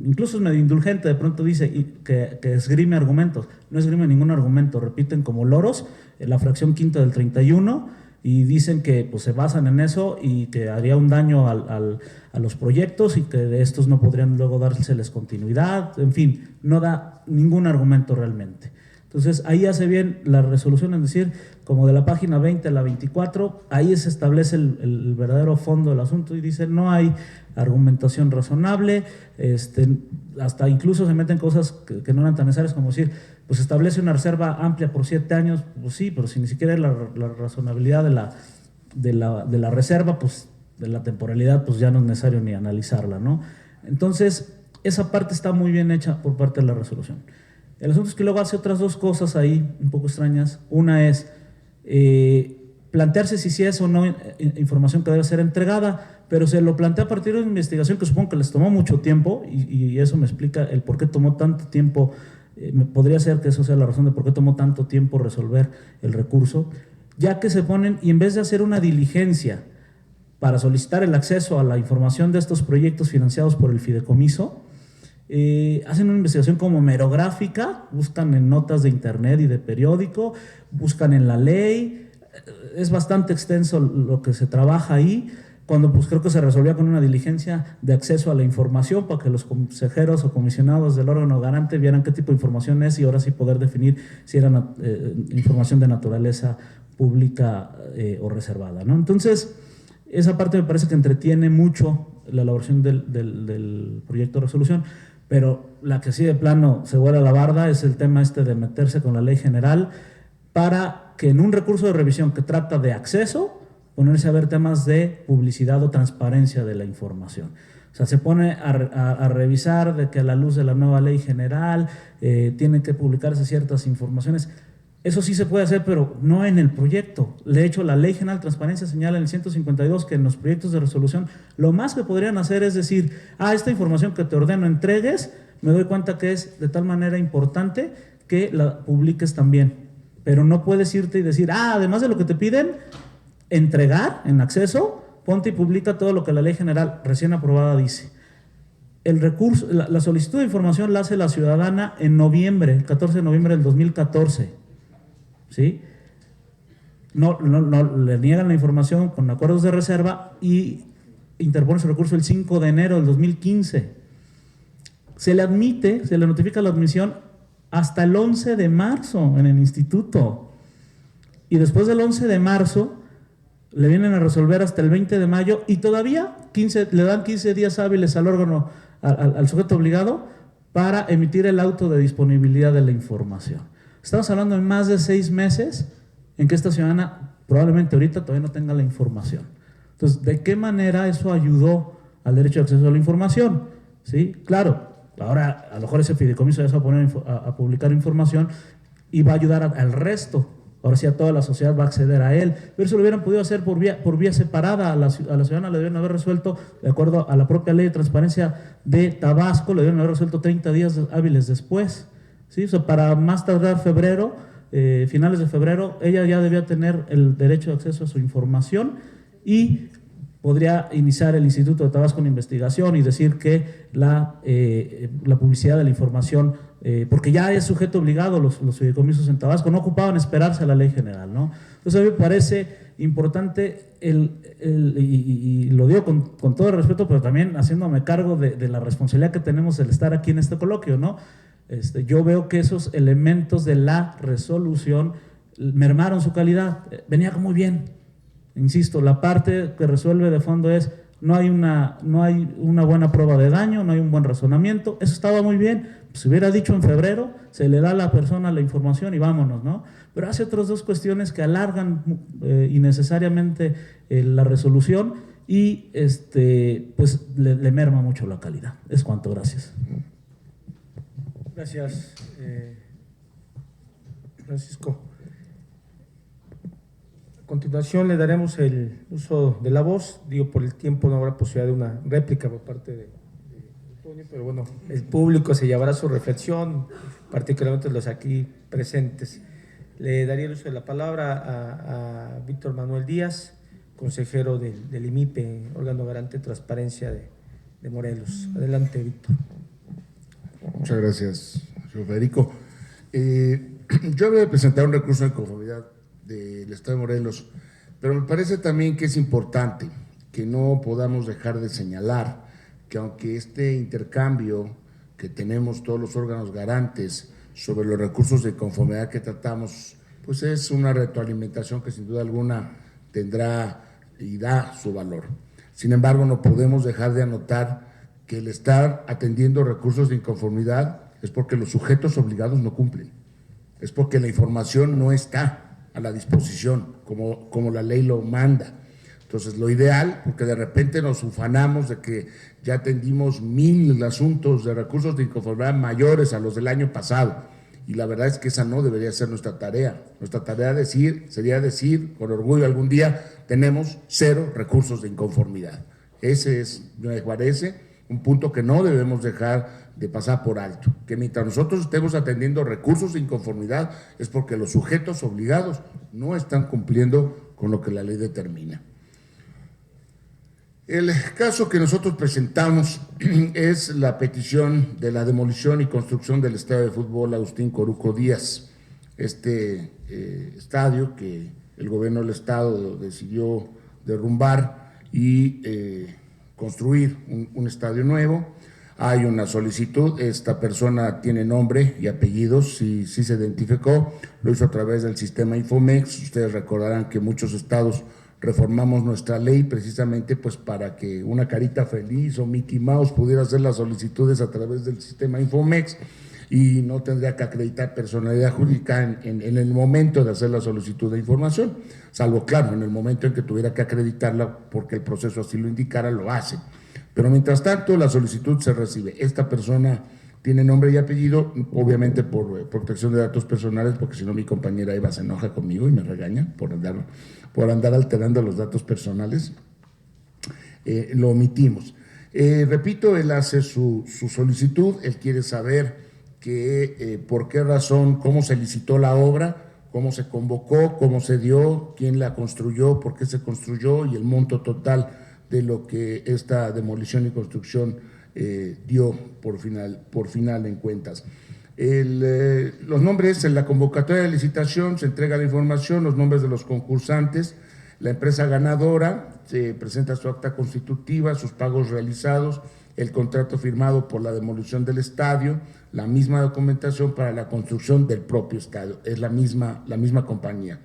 Incluso es medio indulgente, de pronto dice que esgrime argumentos. No esgrime ningún argumento, repiten como loros en la fracción quinta del 31 y dicen que pues, se basan en eso y que haría un daño a los proyectos y que de estos no podrían luego dárseles continuidad. En fin, no da ningún argumento realmente. Entonces, ahí hace bien la resolución, es decir, como de la página 20 a la 24, ahí se establece el verdadero fondo del asunto y dice no hay argumentación razonable, hasta incluso se meten cosas que no eran tan necesarias como decir, pues establece una reserva amplia por 7 años, pues sí, pero si ni siquiera es la razonabilidad de la reserva, pues de la temporalidad, pues ya no es necesario ni analizarla, ¿no? Entonces, esa parte está muy bien hecha por parte de la resolución. El asunto es que luego hace otras dos cosas ahí un poco extrañas. Una es plantearse si es o no información que debe ser entregada, pero se lo plantea a partir de una investigación que supongo que les tomó mucho tiempo y eso me explica el por qué tomó tanto tiempo. Podría ser que eso sea la razón de por qué tomó tanto tiempo resolver el recurso, ya que se ponen y en vez de hacer una diligencia para solicitar el acceso a la información de estos proyectos financiados por el fideicomiso, hacen una investigación como merográfica, buscan en notas de internet y de periódico, buscan en la ley, es bastante extenso lo que se trabaja ahí, cuando pues creo que se resolvía con una diligencia de acceso a la información para que los consejeros o comisionados del órgano garante vieran qué tipo de información es y ahora sí poder definir si era información de naturaleza pública o reservada, ¿no? Entonces, esa parte me parece que entretiene mucho la elaboración del proyecto de resolución. Pero la que sí de plano se vuela la barda es el tema de meterse con la ley general para que en un recurso de revisión que trata de acceso, ponerse a ver temas de publicidad o transparencia de la información. O sea, se pone a revisar de que a la luz de la nueva ley general tienen que publicarse ciertas informaciones. Eso sí se puede hacer, pero no en el proyecto. De hecho, la Ley General de Transparencia señala en el 152 que en los proyectos de resolución lo más que podrían hacer es decir, esta información que te ordeno entregues, me doy cuenta que es de tal manera importante que la publiques también. Pero no puedes irte y decir, además de lo que te piden, entregar en acceso ponte y publica todo lo que la ley general recién aprobada dice. El recurso, la solicitud de información la hace la ciudadana en noviembre, el 14 de noviembre del 2014, ¿sí? No le niegan la información con acuerdos de reserva y interpone su recurso el 5 de enero del 2015. Se le admite, se le notifica la admisión hasta el 11 de marzo en el instituto. Y después del 11 de marzo le vienen a resolver hasta el 20 de mayo y todavía le dan 15 días hábiles al órgano, al sujeto obligado, para emitir el auto de disponibilidad de la información. Estamos hablando de más de 6 meses en que esta ciudadana probablemente ahorita todavía no tenga la información. Entonces, ¿de qué manera eso ayudó al derecho de acceso a la información? ¿Sí? Claro, ahora a lo mejor ese fideicomiso ya se va a poner a publicar información y va a ayudar al resto. Ahora sí, a toda la sociedad va a acceder a él. Pero eso lo hubieran podido hacer por vía separada. A la ciudadana le debieron haber resuelto, de acuerdo a la propia ley de transparencia de Tabasco, le debieron haber resuelto 30 días hábiles después. ¿Sí? O sea, para más tardar febrero, finales de febrero, ella ya debía tener el derecho de acceso a su información y podría iniciar el Instituto de Tabasco una investigación y decir que la publicidad de la información, porque ya es sujeto obligado los fideicomisos en Tabasco, no ocupaban esperarse a la ley general, ¿no? Entonces a mí me parece importante, y lo digo con todo el respeto, pero también haciéndome cargo de la responsabilidad que tenemos el estar aquí en este coloquio, ¿no? Yo veo que esos elementos de la resolución mermaron su calidad, venía muy bien. Insisto, la parte que resuelve de fondo es no hay una buena prueba de daño, no hay un buen razonamiento. Eso estaba muy bien. Se hubiera dicho en febrero, se le da a la persona la información y vámonos, ¿no? Pero hace otras dos cuestiones que alargan innecesariamente la resolución y pues le merma mucho la calidad. Es cuanto, gracias. Gracias, Francisco. A continuación le daremos el uso de la voz. Digo, por el tiempo no habrá posibilidad de una réplica por parte de Antonio, pero bueno, el público se llevará su reflexión, particularmente los aquí presentes. Le daría el uso de la palabra a Víctor Manuel Díaz, consejero del IMIPE, órgano garante de transparencia de Morelos. Adelante, Víctor. Muchas gracias, señor Federico. Yo voy a presentar un recurso de conformidad del Estado de Morelos, pero me parece también que es importante que no podamos dejar de señalar que aunque este intercambio que tenemos todos los órganos garantes sobre los recursos de conformidad que tratamos, pues es una retroalimentación que sin duda alguna tendrá y da su valor. Sin embargo, no podemos dejar de anotar que el estar atendiendo recursos de inconformidad es porque los sujetos obligados no cumplen, es porque la información no está a la disposición como la ley lo manda. Entonces, lo ideal, porque de repente nos ufanamos de que ya atendimos 1000 asuntos de recursos de inconformidad mayores a los del año pasado, y la verdad es que esa no debería ser nuestra tarea. Nuestra tarea sería decir con orgullo algún día, tenemos 0 recursos de inconformidad. Ese me parece un punto que no debemos dejar de pasar por alto, que mientras nosotros estemos atendiendo recursos de inconformidad es porque los sujetos obligados no están cumpliendo con lo que la ley determina. El caso que nosotros presentamos es la petición de la demolición y construcción del estadio de fútbol Agustín Coruco Díaz, estadio que el gobierno del estado decidió derrumbar y construir un estadio nuevo. Hay una solicitud, esta persona tiene nombre y apellidos, sí se identificó, lo hizo a través del sistema Infomex. Ustedes recordarán que muchos estados reformamos nuestra ley precisamente pues para que una carita feliz o Mickey Mouse pudiera hacer las solicitudes a través del sistema Infomex y no tendría que acreditar personalidad jurídica en el momento de hacer la solicitud de información, salvo, claro, en el momento en que tuviera que acreditarla porque el proceso así lo indicara, lo hace. Pero mientras tanto, la solicitud se recibe. Esta persona tiene nombre y apellido, obviamente por protección de datos personales, porque si no mi compañera Eva se enoja conmigo y me regaña por andar alterando los datos personales. Lo omitimos. Repito, él hace su solicitud, él quiere saber por qué razón, cómo se licitó la obra, cómo se convocó, cómo se dio, quién la construyó, por qué se construyó y el monto total de lo que esta demolición y construcción dio por final en cuentas. Los nombres en la convocatoria de licitación se entrega la información, los nombres de los concursantes, la empresa ganadora, se presenta su acta constitutiva, sus pagos realizados, el contrato firmado por la demolición del estadio, la misma documentación para la construcción del propio estadio, es la misma compañía.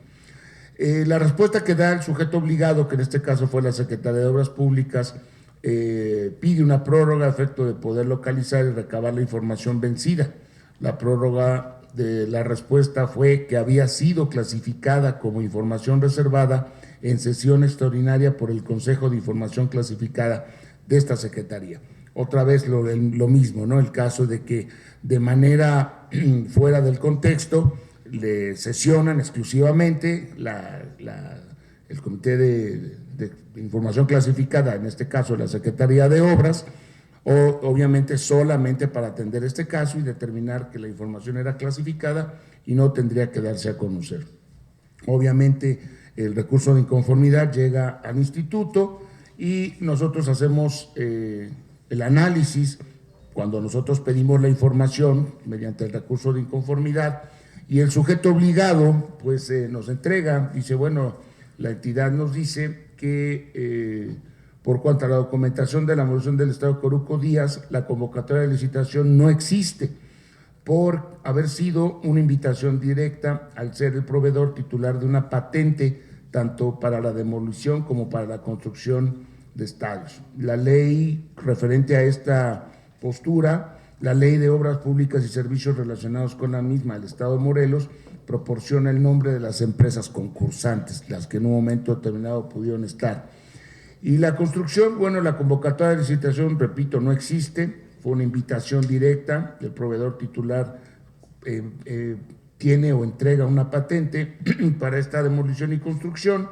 La respuesta que da el sujeto obligado, que en este caso fue la Secretaría de Obras Públicas, pide una prórroga a efecto de poder localizar y recabar la información vencida. La prórroga de la respuesta fue que había sido clasificada como información reservada en sesión extraordinaria por el Consejo de Información Clasificada de esta Secretaría. Otra vez lo mismo, ¿no? El caso de que de manera fuera del contexto le sesionan exclusivamente el Comité de Información Clasificada, en este caso la Secretaría de Obras, o obviamente solamente para atender este caso y determinar que la información era clasificada y no tendría que darse a conocer. Obviamente el recurso de inconformidad llega al instituto y nosotros hacemos el análisis cuando nosotros pedimos la información mediante el recurso de inconformidad y el sujeto obligado pues nos entrega, dice, bueno, la entidad nos dice que por cuanto a la documentación de la demolición del Estado Coruco Díaz, la convocatoria de licitación no existe por haber sido una invitación directa al ser el proveedor titular de una patente tanto para la demolición como para la construcción de estadios. La ley referente a esta postura, la Ley de Obras Públicas y Servicios relacionados con la misma del Estado de Morelos, proporciona el nombre de las empresas concursantes, las que en un momento determinado pudieron estar. Y la construcción, bueno, la convocatoria de licitación, repito, no existe, fue una invitación directa, el proveedor titular tiene o entrega una patente para esta demolición y construcción,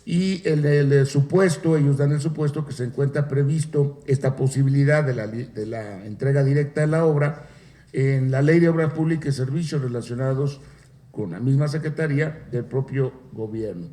y el supuesto, ellos dan el supuesto que se encuentra previsto esta posibilidad de la entrega directa de la obra en la Ley de Obras Públicas y Servicios relacionados con la misma Secretaría del propio gobierno.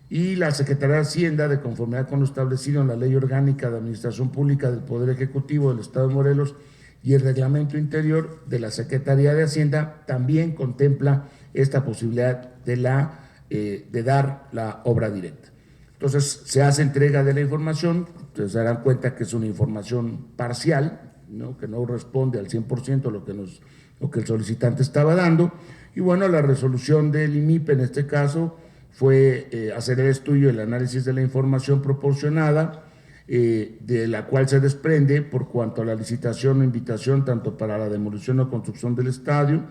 Y la Secretaría de Hacienda, de conformidad con lo establecido en la Ley Orgánica de Administración Pública del Poder Ejecutivo del Estado de Morelos y el Reglamento Interior de la Secretaría de Hacienda, también contempla esta posibilidad de dar la obra directa. Entonces, se hace entrega de la información, ustedes se darán cuenta que es una información parcial, ¿no? Que no responde al 100% lo que el solicitante estaba dando. Y bueno, la resolución del IMIP en este caso fue hacer el estudio y el análisis de la información proporcionada, de la cual se desprende por cuanto a la licitación o invitación tanto para la demolición o construcción del estadio,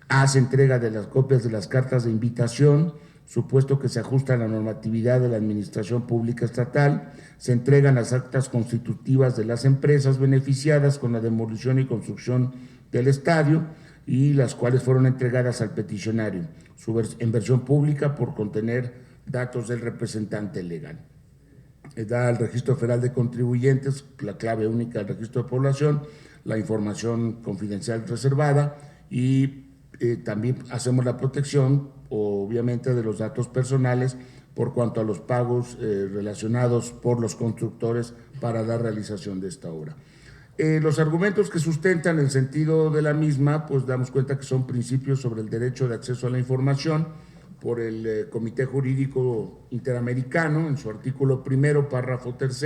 hace entrega de las copias de las cartas de invitación, supuesto que se ajusta a la normatividad de la Administración Pública Estatal, se entregan las actas constitutivas de las empresas beneficiadas con la demolición y construcción del estadio y las cuales fueron entregadas al peticionario, en versión pública por contener datos del representante legal. Da al Registro Federal de Contribuyentes, la clave única del Registro de Población, la información confidencial reservada y también hacemos la protección, obviamente, de los datos personales por cuanto a los pagos relacionados por los constructores para la realización de esta obra. Los argumentos que sustentan el sentido de la misma, pues damos cuenta que son principios sobre el derecho de acceso a la información por el Comité Jurídico Interamericano, en su artículo 1, párrafo 3,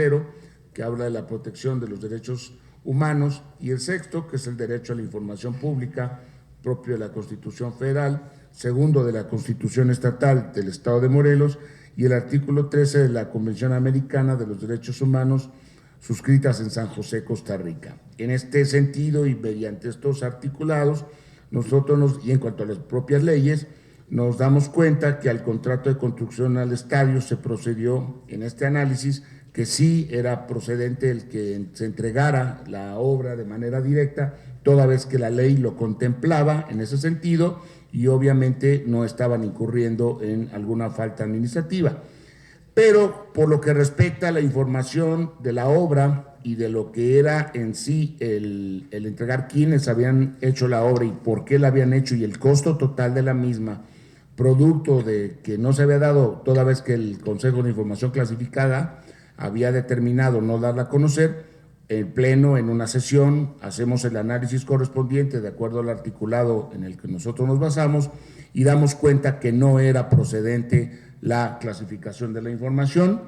que habla de la protección de los derechos humanos, y el 6, que es el derecho a la información pública propio de la Constitución Federal, 2 de la Constitución Estatal del Estado de Morelos, y el artículo 13 de la Convención Americana de los Derechos Humanos, suscritas en San José, Costa Rica. En este sentido y mediante estos articulados, y en cuanto a las propias leyes, nos damos cuenta que al contrato de construcción al estadio se procedió en este análisis que sí era procedente el que se entregara la obra de manera directa, toda vez que la ley lo contemplaba en ese sentido y obviamente no estaban incurriendo en alguna falta administrativa. Pero por lo que respecta a la información de la obra y de lo que era en sí el entregar quiénes habían hecho la obra y por qué la habían hecho y el costo total de la misma, producto de que no se había dado, toda vez que el Consejo de Información Clasificada había determinado no darla a conocer, en pleno, en una sesión, hacemos el análisis correspondiente de acuerdo al articulado en el que nosotros nos basamos y damos cuenta que no era procedente la clasificación de la información.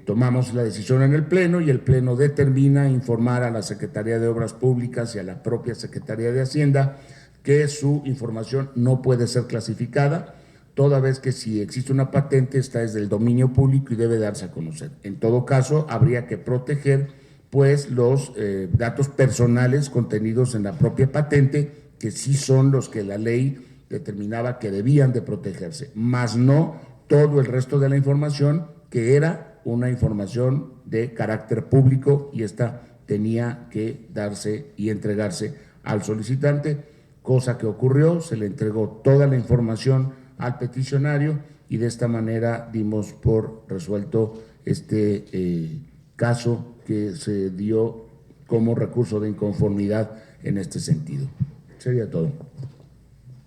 Tomamos la decisión en el Pleno y el Pleno determina informar a la Secretaría de Obras Públicas y a la propia Secretaría de Hacienda que su información no puede ser clasificada, toda vez que si existe una patente, esta es del dominio público y debe darse a conocer. En todo caso, habría que proteger pues los datos personales contenidos en la propia patente, que sí son los que la ley determinaba que debían de protegerse, más no todo el resto de la información, que era una información de carácter público y esta tenía que darse y entregarse al solicitante, cosa que ocurrió, se le entregó toda la información al peticionario y de esta manera dimos por resuelto este caso que se dio como recurso de inconformidad en este sentido. Sería todo.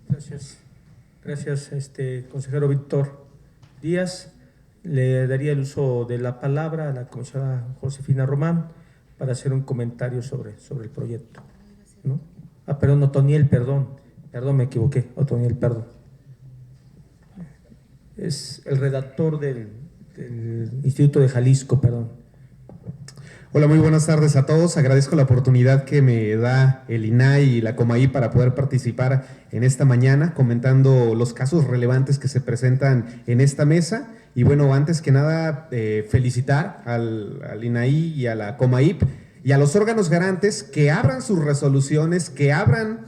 Gracias. Gracias, consejero Víctor Díaz. Le daría el uso de la palabra a la consejera Josefina Román para hacer un comentario sobre el proyecto, ¿no? Perdón, Otoniel, perdón, me equivoqué, Otoniel, perdón. Es el redactor del Instituto de Jalisco, perdón. Hola, muy buenas tardes a todos. Agradezco la oportunidad que me da el INAI y la COMAI para poder participar en esta mañana comentando los casos relevantes que se presentan en esta mesa. Y bueno, antes que nada, felicitar al INAI y a la COMAIP y a los órganos garantes que abran sus resoluciones, que abran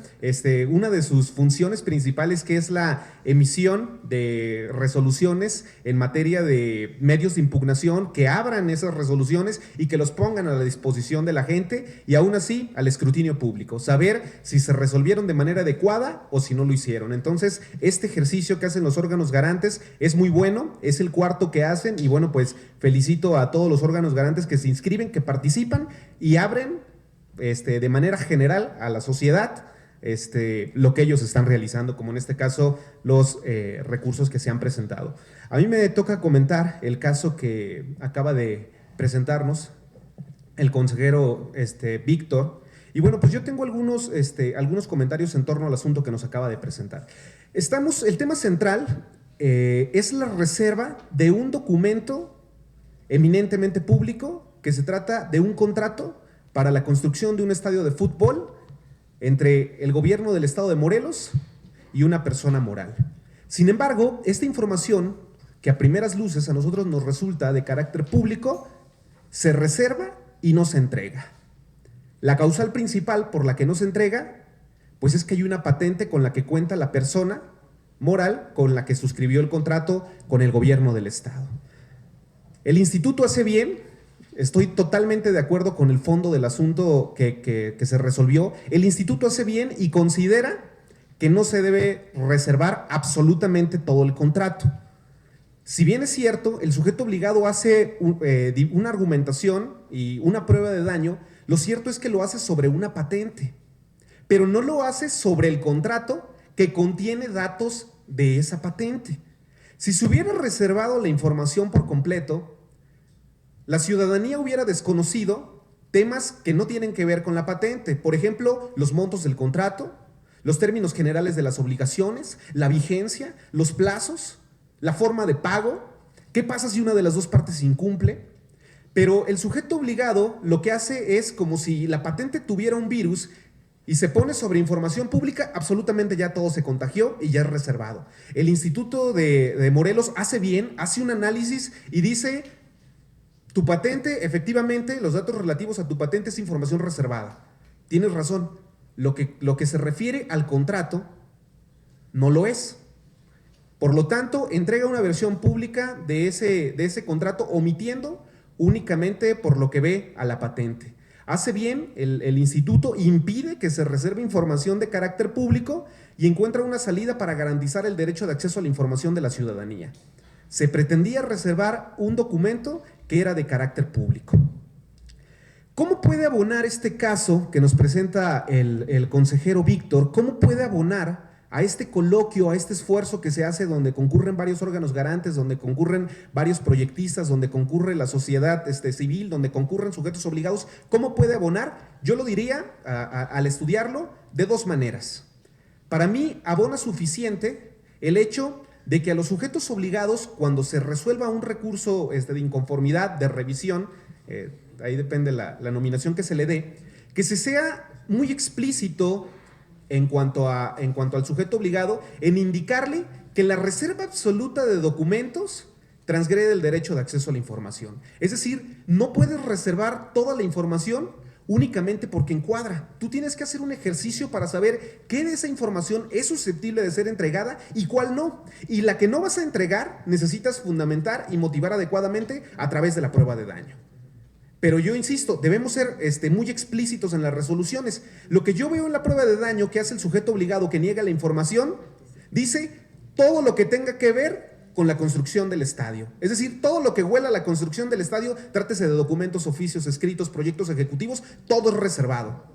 una de sus funciones principales, que es la emisión de resoluciones en materia de medios de impugnación, que abran esas resoluciones y que los pongan a la disposición de la gente y aún así al escrutinio público, saber si se resolvieron de manera adecuada o si no lo hicieron. Entonces, este ejercicio que hacen los órganos garantes es muy bueno, es el cuarto que hacen y bueno, pues felicito a todos los órganos garantes que se inscriben, que participan y abren de manera general a la sociedad lo que ellos están realizando, como en este caso los recursos que se han presentado. A mí me toca comentar el caso que acaba de presentarnos el consejero Víctor, y bueno, pues yo tengo algunos comentarios en torno al asunto que nos acaba de presentar. El tema central es la reserva de un documento eminentemente público, que se trata de un contrato para la construcción de un estadio de fútbol entre el gobierno del estado de Morelos y una persona moral. Sin embargo, esta información, que a primeras luces a nosotros nos resulta de carácter público, se reserva y no se entrega. La causal principal por la que no se entrega, pues es que hay una patente con la que cuenta la persona moral con la que suscribió el contrato con el gobierno del estado. El instituto hace bien. Estoy totalmente de acuerdo con el fondo del asunto que se resolvió. El instituto hace bien y considera que no se debe reservar absolutamente todo el contrato. Si bien es cierto, el sujeto obligado hace una argumentación y una prueba de daño, lo cierto es que lo hace sobre una patente, pero no lo hace sobre el contrato que contiene datos de esa patente. Si se hubiera reservado la información por completo, la ciudadanía hubiera desconocido temas que no tienen que ver con la patente. Por ejemplo, los montos del contrato, los términos generales de las obligaciones, la vigencia, los plazos, la forma de pago. ¿Qué pasa si una de las dos partes incumple? Pero el sujeto obligado lo que hace es como si la patente tuviera un virus y se pone sobre información pública, absolutamente ya todo se contagió y ya es reservado. El Instituto de Morelos hace bien, hace un análisis y dice: tu patente, efectivamente, los datos relativos a tu patente es información reservada. Tienes razón, lo que se refiere al contrato no lo es. Por lo tanto, entrega una versión pública de ese contrato, omitiendo únicamente por lo que ve a la patente. Hace bien el instituto, impide que se reserve información de carácter público y encuentra una salida para garantizar el derecho de acceso a la información de la ciudadanía. Se pretendía reservar un documento que era de carácter público. ¿Cómo puede abonar este caso que nos presenta el consejero Víctor? ¿Cómo puede abonar a este coloquio, a este esfuerzo que se hace donde concurren varios órganos garantes, donde concurren varios proyectistas, donde concurre la sociedad civil, donde concurren sujetos obligados, ¿cómo puede abonar? Yo lo diría, al estudiarlo, de dos maneras. Para mí, abona suficiente el hecho de que a los sujetos obligados, cuando se resuelva un recurso de inconformidad, de revisión, ahí depende la nominación que se le dé, que se sea muy explícito en cuanto al sujeto obligado, en indicarle que la reserva absoluta de documentos transgrede el derecho de acceso a la información. Es decir, no puedes reservar toda la información únicamente porque encuadra. Tú tienes que hacer un ejercicio para saber qué de esa información es susceptible de ser entregada y cuál no. Y la que no vas a entregar necesitas fundamentar y motivar adecuadamente a través de la prueba de daño. Pero yo insisto, debemos ser muy explícitos en las resoluciones. Lo que yo veo en la prueba de daño que hace el sujeto obligado que niega la información, dice todo lo que tenga que ver con la construcción del estadio. Es decir, todo lo que huela a la construcción del estadio, trátese de documentos, oficios, escritos, proyectos ejecutivos, todo es reservado.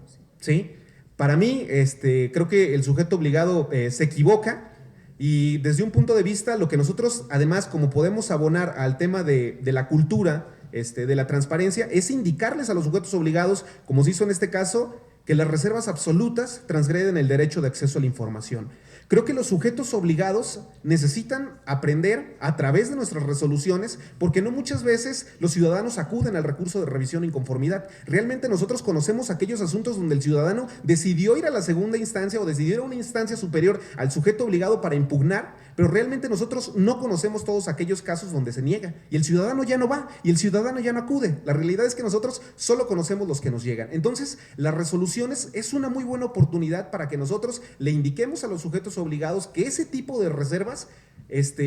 ¿Sí? Para mí, creo que el sujeto obligado se equivoca y desde un punto de vista, lo que nosotros, además, como podemos abonar al tema de la cultura, de la transparencia, es indicarles a los sujetos obligados, como se hizo en este caso, que las reservas absolutas transgreden el derecho de acceso a la información. Creo que los sujetos obligados necesitan aprender a través de nuestras resoluciones, porque no muchas veces los ciudadanos acuden al recurso de revisión e inconformidad. Realmente nosotros conocemos aquellos asuntos donde el ciudadano decidió ir a la segunda instancia o decidió ir a una instancia superior al sujeto obligado para impugnar, pero realmente nosotros no conocemos todos aquellos casos donde se niega y el ciudadano ya no va y el ciudadano ya no acude. La realidad es que nosotros solo conocemos los que nos llegan. Entonces, las resoluciones es una muy buena oportunidad para que nosotros le indiquemos a los sujetos obligados que ese tipo de reservas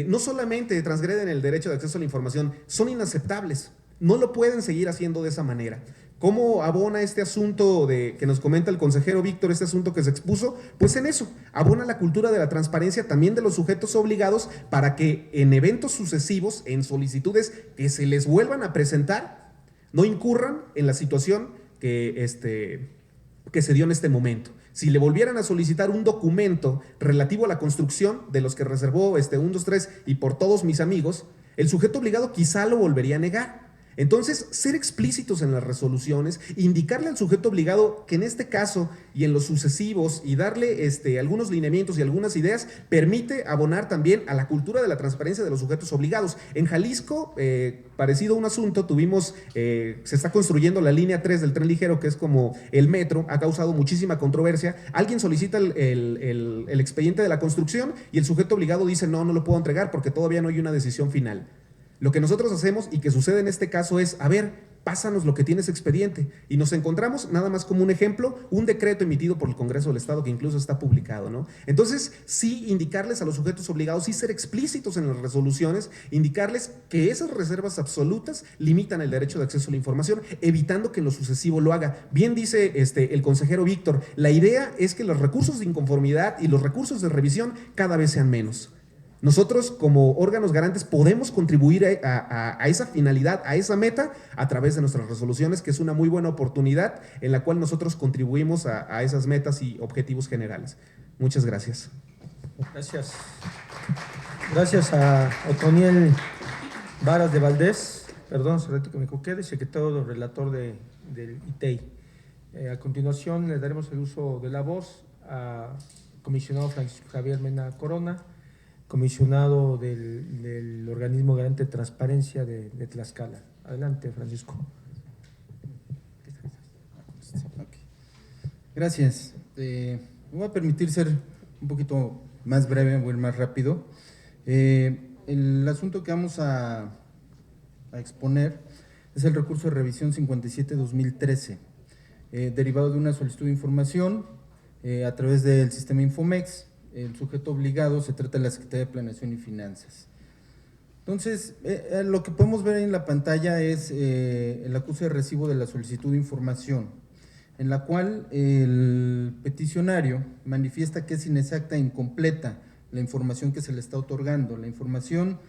no solamente transgreden el derecho de acceso a la información, son inaceptables. No lo pueden seguir haciendo de esa manera. ¿Cómo abona este asunto que nos comenta el consejero Víctor, este asunto que se expuso? Pues en eso, abona la cultura de la transparencia también de los sujetos obligados para que en eventos sucesivos, en solicitudes que se les vuelvan a presentar, no incurran en la situación que se dio en este momento. Si le volvieran a solicitar un documento relativo a la construcción de los que reservó 1, 2, 3 y por todos mis amigos, el sujeto obligado quizá lo volvería a negar. Entonces, ser explícitos en las resoluciones, indicarle al sujeto obligado que en este caso y en los sucesivos y darle algunos lineamientos y algunas ideas, permite abonar también a la cultura de la transparencia de los sujetos obligados. En Jalisco, parecido a un asunto, se está construyendo la línea 3 del tren ligero, que es como el metro, ha causado muchísima controversia. Alguien solicita el expediente de la construcción y el sujeto obligado dice no lo puedo entregar porque todavía no hay una decisión final. Lo que nosotros hacemos y que sucede en este caso es, a ver, pásanos lo que tienes expediente. Y nos encontramos, nada más como un ejemplo, un decreto emitido por el Congreso del Estado que incluso está publicado, ¿no? Entonces, sí indicarles a los sujetos obligados, sí ser explícitos en las resoluciones, indicarles que esas reservas absolutas limitan el derecho de acceso a la información, evitando que en lo sucesivo lo haga. Bien dice el consejero Víctor, la idea es que los recursos de inconformidad y los recursos de revisión cada vez sean menos. Nosotros como órganos garantes podemos contribuir a esa finalidad, a esa meta, a través de nuestras resoluciones, que es una muy buena oportunidad en la cual nosotros contribuimos a esas metas y objetivos generales. Muchas gracias. Gracias. Gracias a Otoniel Varas de Valdés, perdón, que me equivoqué, de secretario relator del ITEI. A continuación le daremos el uso de la voz a comisionado Francisco Javier Mena Corona, comisionado del organismo garante de transparencia de Tlaxcala. Adelante, Francisco. Gracias. Me voy a permitir ser un poquito más breve, voy a ir más rápido. El asunto que vamos a exponer es el recurso de revisión 57-2013, derivado de una solicitud de información a través del sistema Infomex. El sujeto obligado se trata de la Secretaría de Planeación y Finanzas. Entonces, lo que podemos ver en la pantalla es el acuse de recibo de la solicitud de información, en la cual el peticionario manifiesta que es inexacta e incompleta la información que se le está otorgando. La información,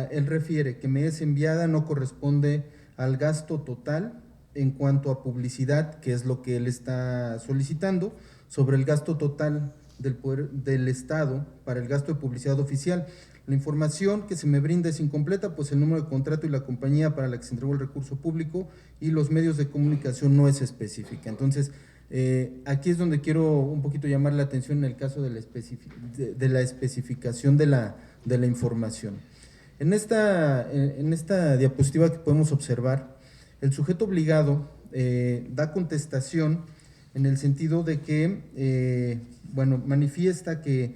él refiere que me es enviada, no corresponde al gasto total en cuanto a publicidad, que es lo que él está solicitando, sobre el gasto total del Estado para el gasto de publicidad oficial. La información que se me brinda es incompleta, pues el número de contrato y la compañía para la que se entregó el recurso público y los medios de comunicación no es específica. Entonces, aquí es donde quiero un poquito llamar la atención en el caso de la especificación de la información. En esta diapositiva que podemos observar, el sujeto obligado da contestación en el sentido de que, manifiesta que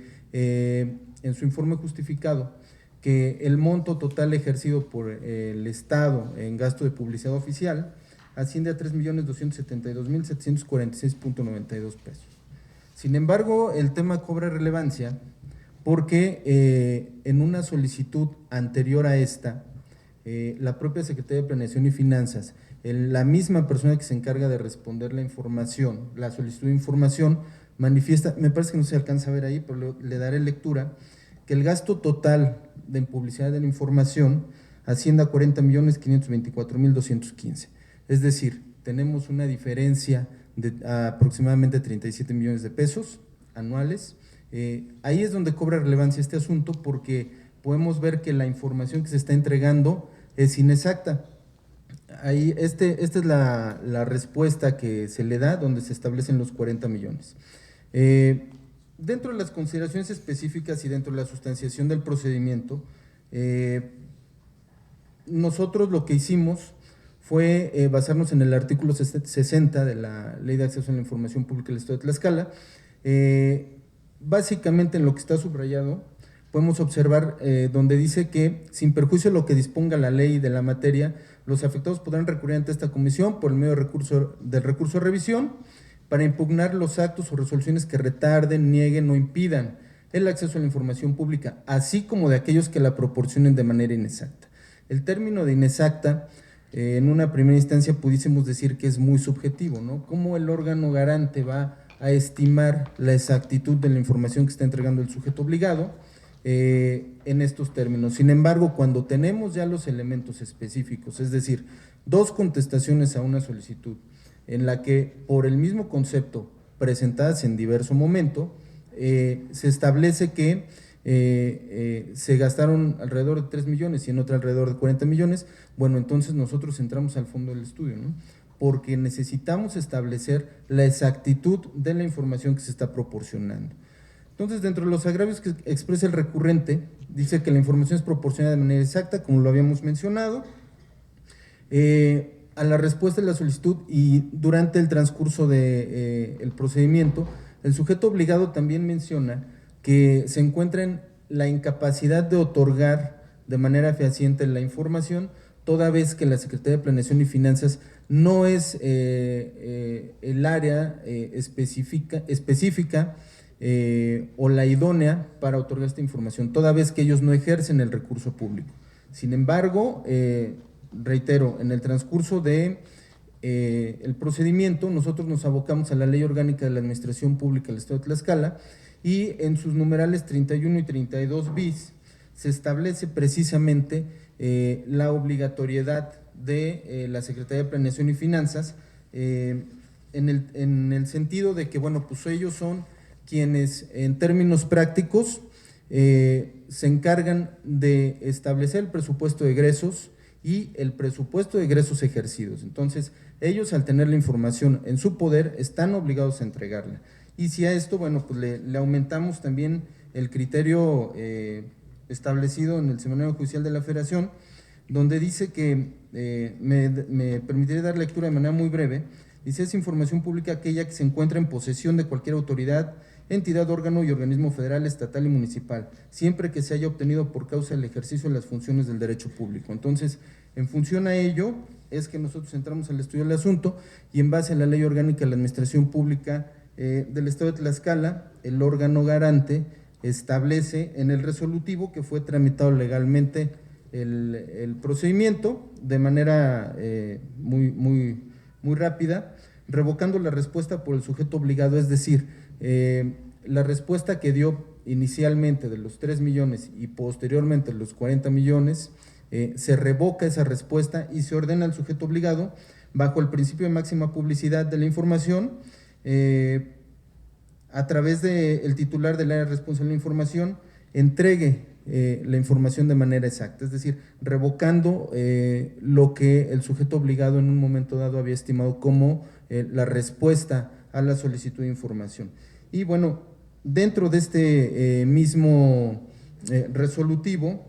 en su informe justificado que el monto total ejercido por el Estado en gasto de publicidad oficial asciende a 3.272.746.92 pesos. Sin embargo, el tema cobra relevancia porque en una solicitud anterior a esta, la propia Secretaría de Planeación y Finanzas, la misma persona que se encarga de responder la información, la solicitud de información, manifiesta, me parece que no se alcanza a ver ahí, pero le daré lectura, que el gasto total de publicidad de la información asciende a 40.524.215. Es decir, tenemos una diferencia de aproximadamente 37 millones de pesos anuales. Ahí es donde cobra relevancia este asunto porque podemos ver que la información que se está entregando es inexacta. Ahí, esta es la respuesta que se le da, donde se establecen los 40 millones. Dentro de las consideraciones específicas y dentro de la sustanciación del procedimiento, nosotros lo que hicimos fue basarnos en el artículo 60 de la Ley de Acceso a la Información Pública del Estado de Tlaxcala. Básicamente en lo que está subrayado podemos observar donde dice que sin perjuicio de lo que disponga la ley de la materia, los afectados podrán recurrir ante esta comisión por el medio del recurso de revisión para impugnar los actos o resoluciones que retarden, nieguen o impidan el acceso a la información pública, así como de aquellos que la proporcionen de manera inexacta. El término de inexacta, en una primera instancia pudiésemos decir que es muy subjetivo, ¿no? ¿Cómo el órgano garante va a estimar la exactitud de la información que está entregando el sujeto obligado en estos términos? Sin embargo, cuando tenemos ya los elementos específicos, es decir, 2 contestaciones a una solicitud, en la que por el mismo concepto presentadas en diverso momento, se establece que se gastaron alrededor de 3 millones y en otra alrededor de 40 millones, bueno, entonces nosotros entramos al fondo del estudio, ¿no? Porque necesitamos establecer la exactitud de la información que se está proporcionando. Entonces, dentro de los agravios que expresa el recurrente, dice que la información es proporcionada de manera exacta, como lo habíamos mencionado, a la respuesta de la solicitud y durante el transcurso del procedimiento, el sujeto obligado también menciona que se encuentra en la incapacidad de otorgar de manera fehaciente la información, toda vez que la Secretaría de Planeación y Finanzas no es el área específica o la idónea para otorgar esta información, toda vez que ellos no ejercen el recurso público. Sin embargo, reitero, en el transcurso de el procedimiento, nosotros nos abocamos a la Ley Orgánica de la Administración Pública del Estado de Tlaxcala y en sus numerales 31 y 32 bis se establece precisamente la obligatoriedad de la Secretaría de Planeación y Finanzas en el sentido de que, bueno, pues ellos son quienes en términos prácticos se encargan de establecer el presupuesto de egresos y el presupuesto de egresos ejercidos. Entonces, ellos al tener la información en su poder están obligados a entregarla. Y si a esto, bueno, pues le aumentamos también el criterio establecido en el Semanario Judicial de la Federación, donde dice que, me permitiré dar lectura de manera muy breve, dice: es información pública aquella que se encuentra en posesión de cualquier autoridad, entidad, órgano y organismo federal, estatal y municipal, siempre que se haya obtenido por causa del ejercicio de las funciones del derecho público. Entonces, en función a ello, es que nosotros entramos al estudio del asunto y en base a la Ley Orgánica de la Administración Pública del Estado de Tlaxcala, el órgano garante establece en el resolutivo que fue tramitado legalmente el procedimiento de manera muy rápida, revocando la respuesta por el sujeto obligado, es decir, la respuesta que dio inicialmente de los 3 millones y posteriormente los 40 millones, se revoca esa respuesta y se ordena al sujeto obligado, bajo el principio de máxima publicidad de la información, a través del titular del área responsable de la información, entregue la información de manera exacta, es decir, revocando lo que el sujeto obligado en un momento dado había estimado como la respuesta a la solicitud de información. Y bueno, dentro de este mismo resolutivo,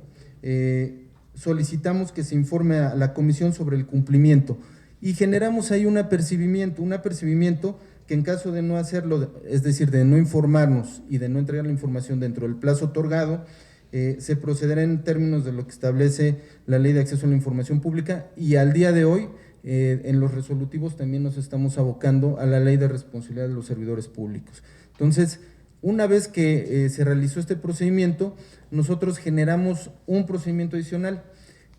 solicitamos que se informe a la comisión sobre el cumplimiento y generamos ahí un apercibimiento que en caso de no hacerlo, es decir, de no informarnos y de no entregar la información dentro del plazo otorgado, se procederá en términos de lo que establece la Ley de Acceso a la Información Pública, y al día de hoy en los resolutivos también nos estamos abocando a la Ley de Responsabilidad de los Servidores Públicos. Entonces, una vez que se realizó este procedimiento, nosotros generamos un procedimiento adicional,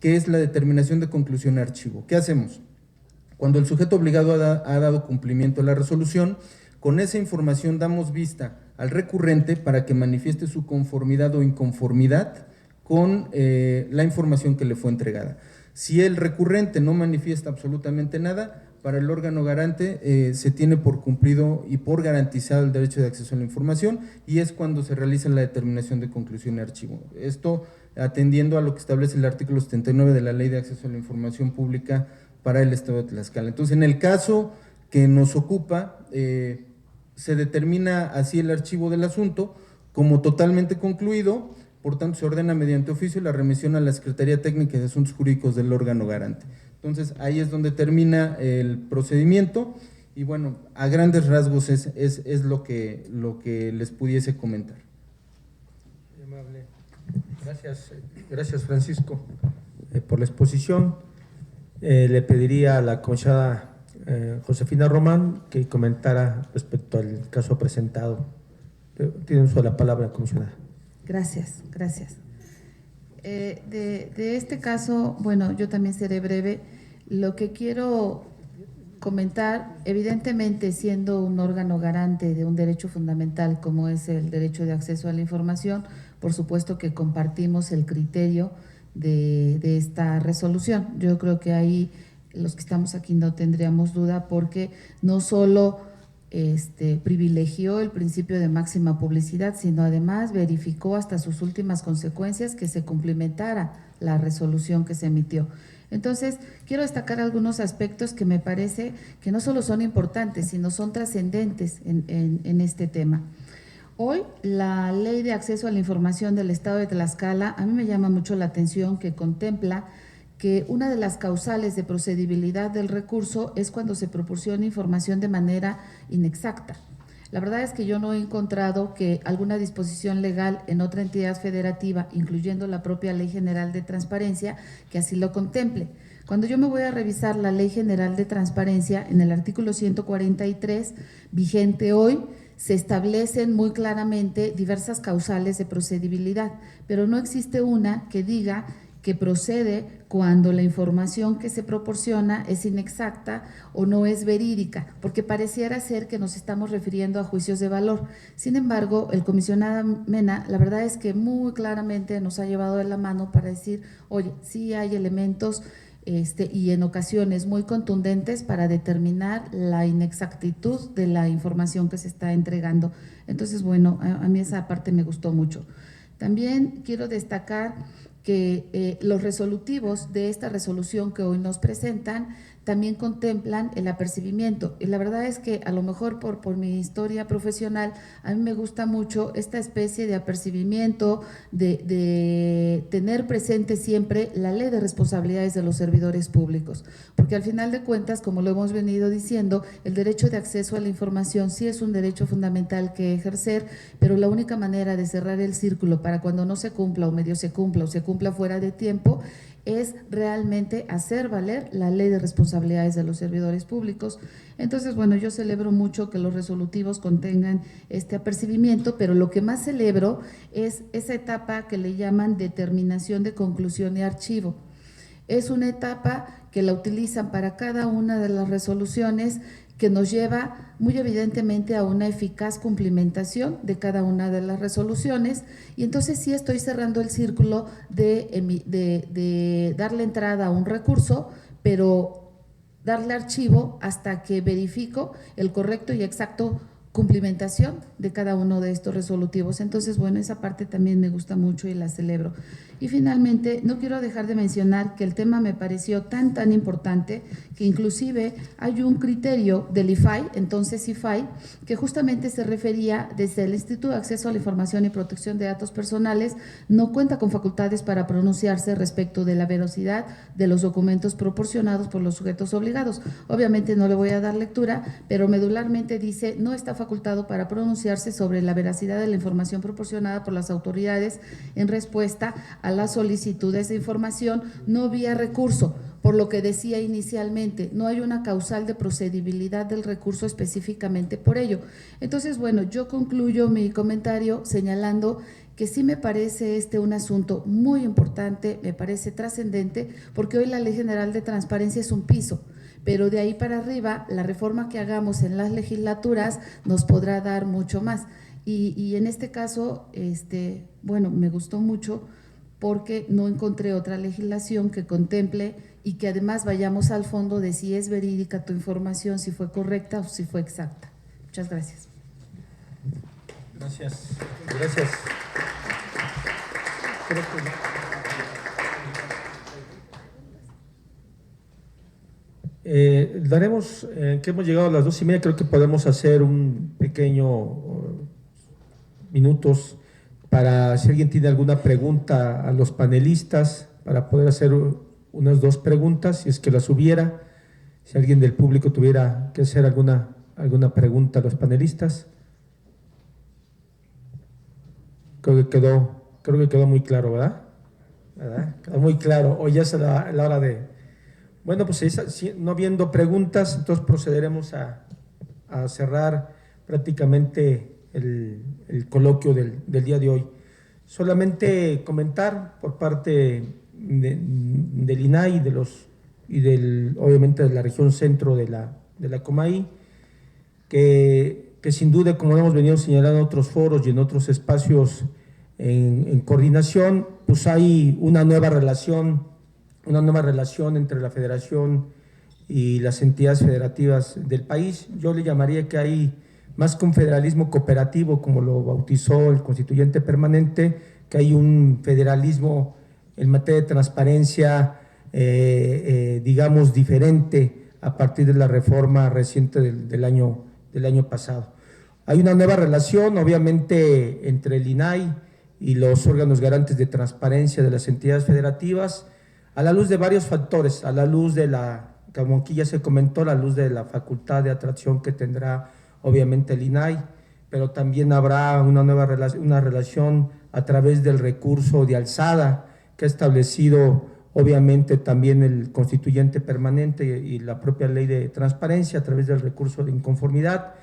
que es la determinación de conclusión de archivo. ¿Qué hacemos? Cuando el sujeto obligado ha dado cumplimiento a la resolución, con esa información damos vista al recurrente para que manifieste su conformidad o inconformidad con la información que le fue entregada. Si el recurrente no manifiesta absolutamente nada, para el órgano garante se tiene por cumplido y por garantizado el derecho de acceso a la información, y es cuando se realiza la determinación de conclusión de archivo. Esto atendiendo a lo que establece el artículo 79 de la Ley de Acceso a la Información Pública para el Estado de Tlaxcala. Entonces, en el caso que nos ocupa, se determina así el archivo del asunto como totalmente concluido, por tanto se ordena mediante oficio la remisión a la Secretaría Técnica de Asuntos Jurídicos del órgano garante. Entonces, ahí es donde termina el procedimiento y bueno, a grandes rasgos es lo que les pudiese comentar. Muy amable. Gracias Francisco por la exposición. Le pediría a la comisionada Josefina Román que comentara respecto al caso presentado. Tiene uso de la palabra, comisionada. Gracias. De este caso, bueno, yo también seré breve. Lo que quiero comentar, evidentemente siendo un órgano garante de un derecho fundamental como es el derecho de acceso a la información, por supuesto que compartimos el criterio de esta resolución. Yo creo que ahí los que estamos aquí no tendríamos duda, porque no solo privilegió el principio de máxima publicidad, sino además verificó hasta sus últimas consecuencias que se cumplimentara la resolución que se emitió. Entonces, quiero destacar algunos aspectos que me parece que no solo son importantes, sino son trascendentes en este tema. Hoy, la Ley de Acceso a la Información del Estado de Tlaxcala, a mí me llama mucho la atención que contempla que una de las causales de procedibilidad del recurso es cuando se proporciona información de manera inexacta. La verdad es que yo no he encontrado que alguna disposición legal en otra entidad federativa, incluyendo la propia Ley General de Transparencia, que así lo contemple. Cuando yo me voy a revisar la Ley General de Transparencia, en el artículo 143, vigente hoy, se establecen muy claramente diversas causales de procedibilidad, pero no existe una que diga que procede cuando la información que se proporciona es inexacta o no es verídica, porque pareciera ser que nos estamos refiriendo a juicios de valor. Sin embargo, el comisionado Mena, la verdad es que muy claramente nos ha llevado de la mano para decir, oye, sí hay elementos y en ocasiones muy contundentes para determinar la inexactitud de la información que se está entregando. Entonces, bueno, a mí esa parte me gustó mucho. También quiero destacar que los resolutivos de esta resolución que hoy nos presentan también contemplan el apercibimiento. Y la verdad es que a lo mejor por mi historia profesional, a mí me gusta mucho esta especie de apercibimiento, de tener presente siempre la Ley de Responsabilidades de los Servidores Públicos. Porque al final de cuentas, como lo hemos venido diciendo, el derecho de acceso a la información sí es un derecho fundamental que ejercer, pero la única manera de cerrar el círculo para cuando no se cumpla o medio se cumpla o se cumpla fuera de tiempo es realmente hacer valer la Ley de Responsabilidades de los Servidores Públicos. Entonces, bueno, yo celebro mucho que los resolutivos contengan este apercibimiento, pero lo que más celebro es esa etapa que le llaman determinación de conclusión y archivo. Es una etapa que la utilizan para cada una de las resoluciones, que nos lleva muy evidentemente a una eficaz cumplimentación de cada una de las resoluciones, y entonces sí estoy cerrando el círculo de darle entrada a un recurso, pero darle archivo hasta que verifico el correcto y exacto cumplimentación de cada uno de estos resolutivos. Entonces, bueno, esa parte también me gusta mucho y la celebro. Y finalmente, no quiero dejar de mencionar que el tema me pareció tan importante que inclusive hay un criterio del IFAI, entonces IFAI, que justamente se refería desde el Instituto de Acceso a la Información y Protección de Datos Personales, no cuenta con facultades para pronunciarse respecto de la veracidad de los documentos proporcionados por los sujetos obligados. Obviamente no le voy a dar lectura, pero medularmente dice, no está facultado para pronunciarse sobre la veracidad de la información proporcionada por las autoridades en respuesta a las solicitudes de información no vía recurso, por lo que decía inicialmente, no hay una causal de procedibilidad del recurso específicamente por ello. Entonces, bueno, yo concluyo mi comentario señalando que sí me parece un asunto muy importante, me parece trascendente, porque hoy la Ley General de Transparencia es un piso, pero de ahí para arriba, la reforma que hagamos en las legislaturas nos podrá dar mucho más. Y en este caso, bueno, me gustó mucho porque no encontré otra legislación que contemple y que además vayamos al fondo de si es verídica tu información, si fue correcta o si fue exacta. Muchas gracias. Gracias. Gracias. Daremos, que hemos llegado a las 2:30, creo que podemos hacer un pequeño minutos para si alguien tiene alguna pregunta a los panelistas, para poder hacer unas 2 preguntas, si es que las hubiera, si alguien del público tuviera que hacer alguna pregunta a los panelistas. Creo que quedó muy claro, ¿verdad? Quedó muy claro. Hoy ya es la hora de… Bueno, pues no habiendo preguntas, entonces procederemos a cerrar prácticamente el coloquio del día de hoy. Solamente comentar por parte del INAI obviamente de la región centro de la Comaí, que sin duda, como hemos venido señalando en otros foros y en otros espacios en coordinación, pues hay una nueva relación entre la Federación y las entidades federativas del país. Yo le llamaría que hay más que un federalismo cooperativo, como lo bautizó el constituyente permanente, que hay un federalismo en materia de transparencia, digamos, diferente a partir de la reforma reciente del año pasado. Hay una nueva relación, obviamente, entre el INAI y los órganos garantes de transparencia de las entidades federativas, a la luz de varios factores, a la luz de como aquí ya se comentó, a la luz de la facultad de atracción que tendrá obviamente el INAI, pero también habrá una relación a través del recurso de alzada que ha establecido obviamente también el constituyente permanente y la propia ley de transparencia a través del recurso de inconformidad,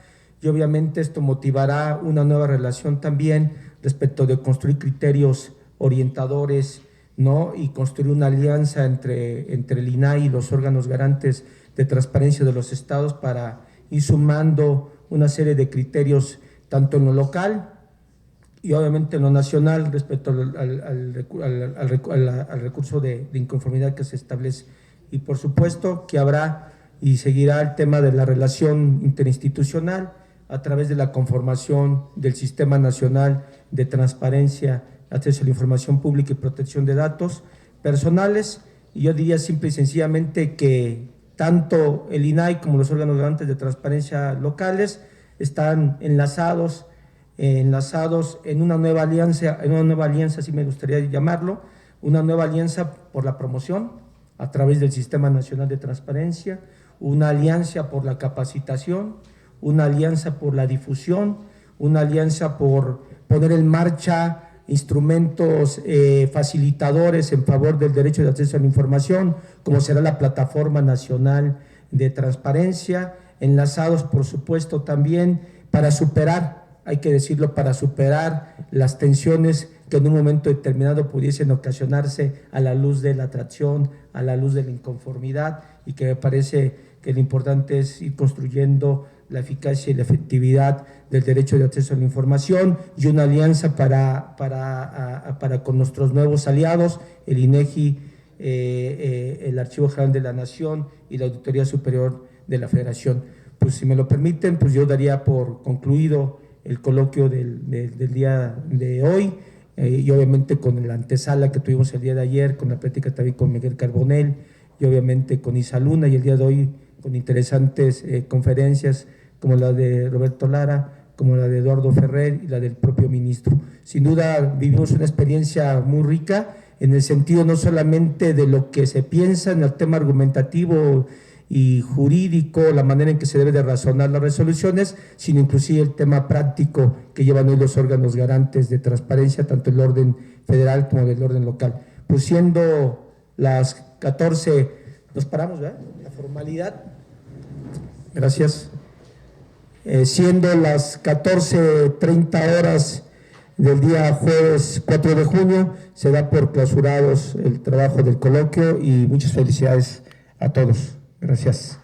y obviamente esto motivará una nueva relación también respecto de construir criterios orientadores, ¿no? Y construir una alianza entre el INAI y los órganos garantes de transparencia de los estados para ir sumando una serie de criterios tanto en lo local y obviamente en lo nacional respecto al recurso de inconformidad que se establece. Y por supuesto que habrá y seguirá el tema de la relación interinstitucional a través de la conformación del Sistema Nacional de Transparencia, Acceso a la Información Pública y Protección de Datos Personales. Y yo diría simple y sencillamente que tanto el INAI como los órganos garantes de transparencia locales están enlazados en una nueva alianza, así me gustaría llamarlo, una nueva alianza por la promoción a través del Sistema Nacional de Transparencia, una alianza por la capacitación, una alianza por la difusión, una alianza por poner en marcha instrumentos facilitadores en favor del derecho de acceso a la información, como será la Plataforma Nacional de Transparencia, enlazados por supuesto también para superar, hay que decirlo, para superar las tensiones que en un momento determinado pudiesen ocasionarse a la luz de la atracción, a la luz de la inconformidad, y que me parece que lo importante es ir construyendo la eficacia y la efectividad del derecho de acceso a la información y una alianza para con nuestros nuevos aliados, el INEGI, el Archivo General de la Nación y la Auditoría Superior de la Federación. pues si me lo permiten, pues yo daría por concluido el coloquio del día de hoy, y obviamente con la antesala que tuvimos el día de ayer, con la plática también con Miguel Carbonell, y obviamente con Isa Luna, y el día de hoy con interesantes conferencias como la de Roberto Lara, como la de Eduardo Ferrer y la del propio ministro. Sin duda vivimos una experiencia muy rica en el sentido no solamente de lo que se piensa en el tema argumentativo y jurídico, la manera en que se debe de razonar las resoluciones, sino inclusive el tema práctico que llevan hoy los órganos garantes de transparencia, tanto el orden federal como del orden local. Pues siendo las 14, nos paramos, ¿verdad? La formalidad. Gracias. Siendo las 14:30 horas del día jueves 4 de junio, se da por clausurados el trabajo del coloquio y muchas felicidades a todos. Gracias.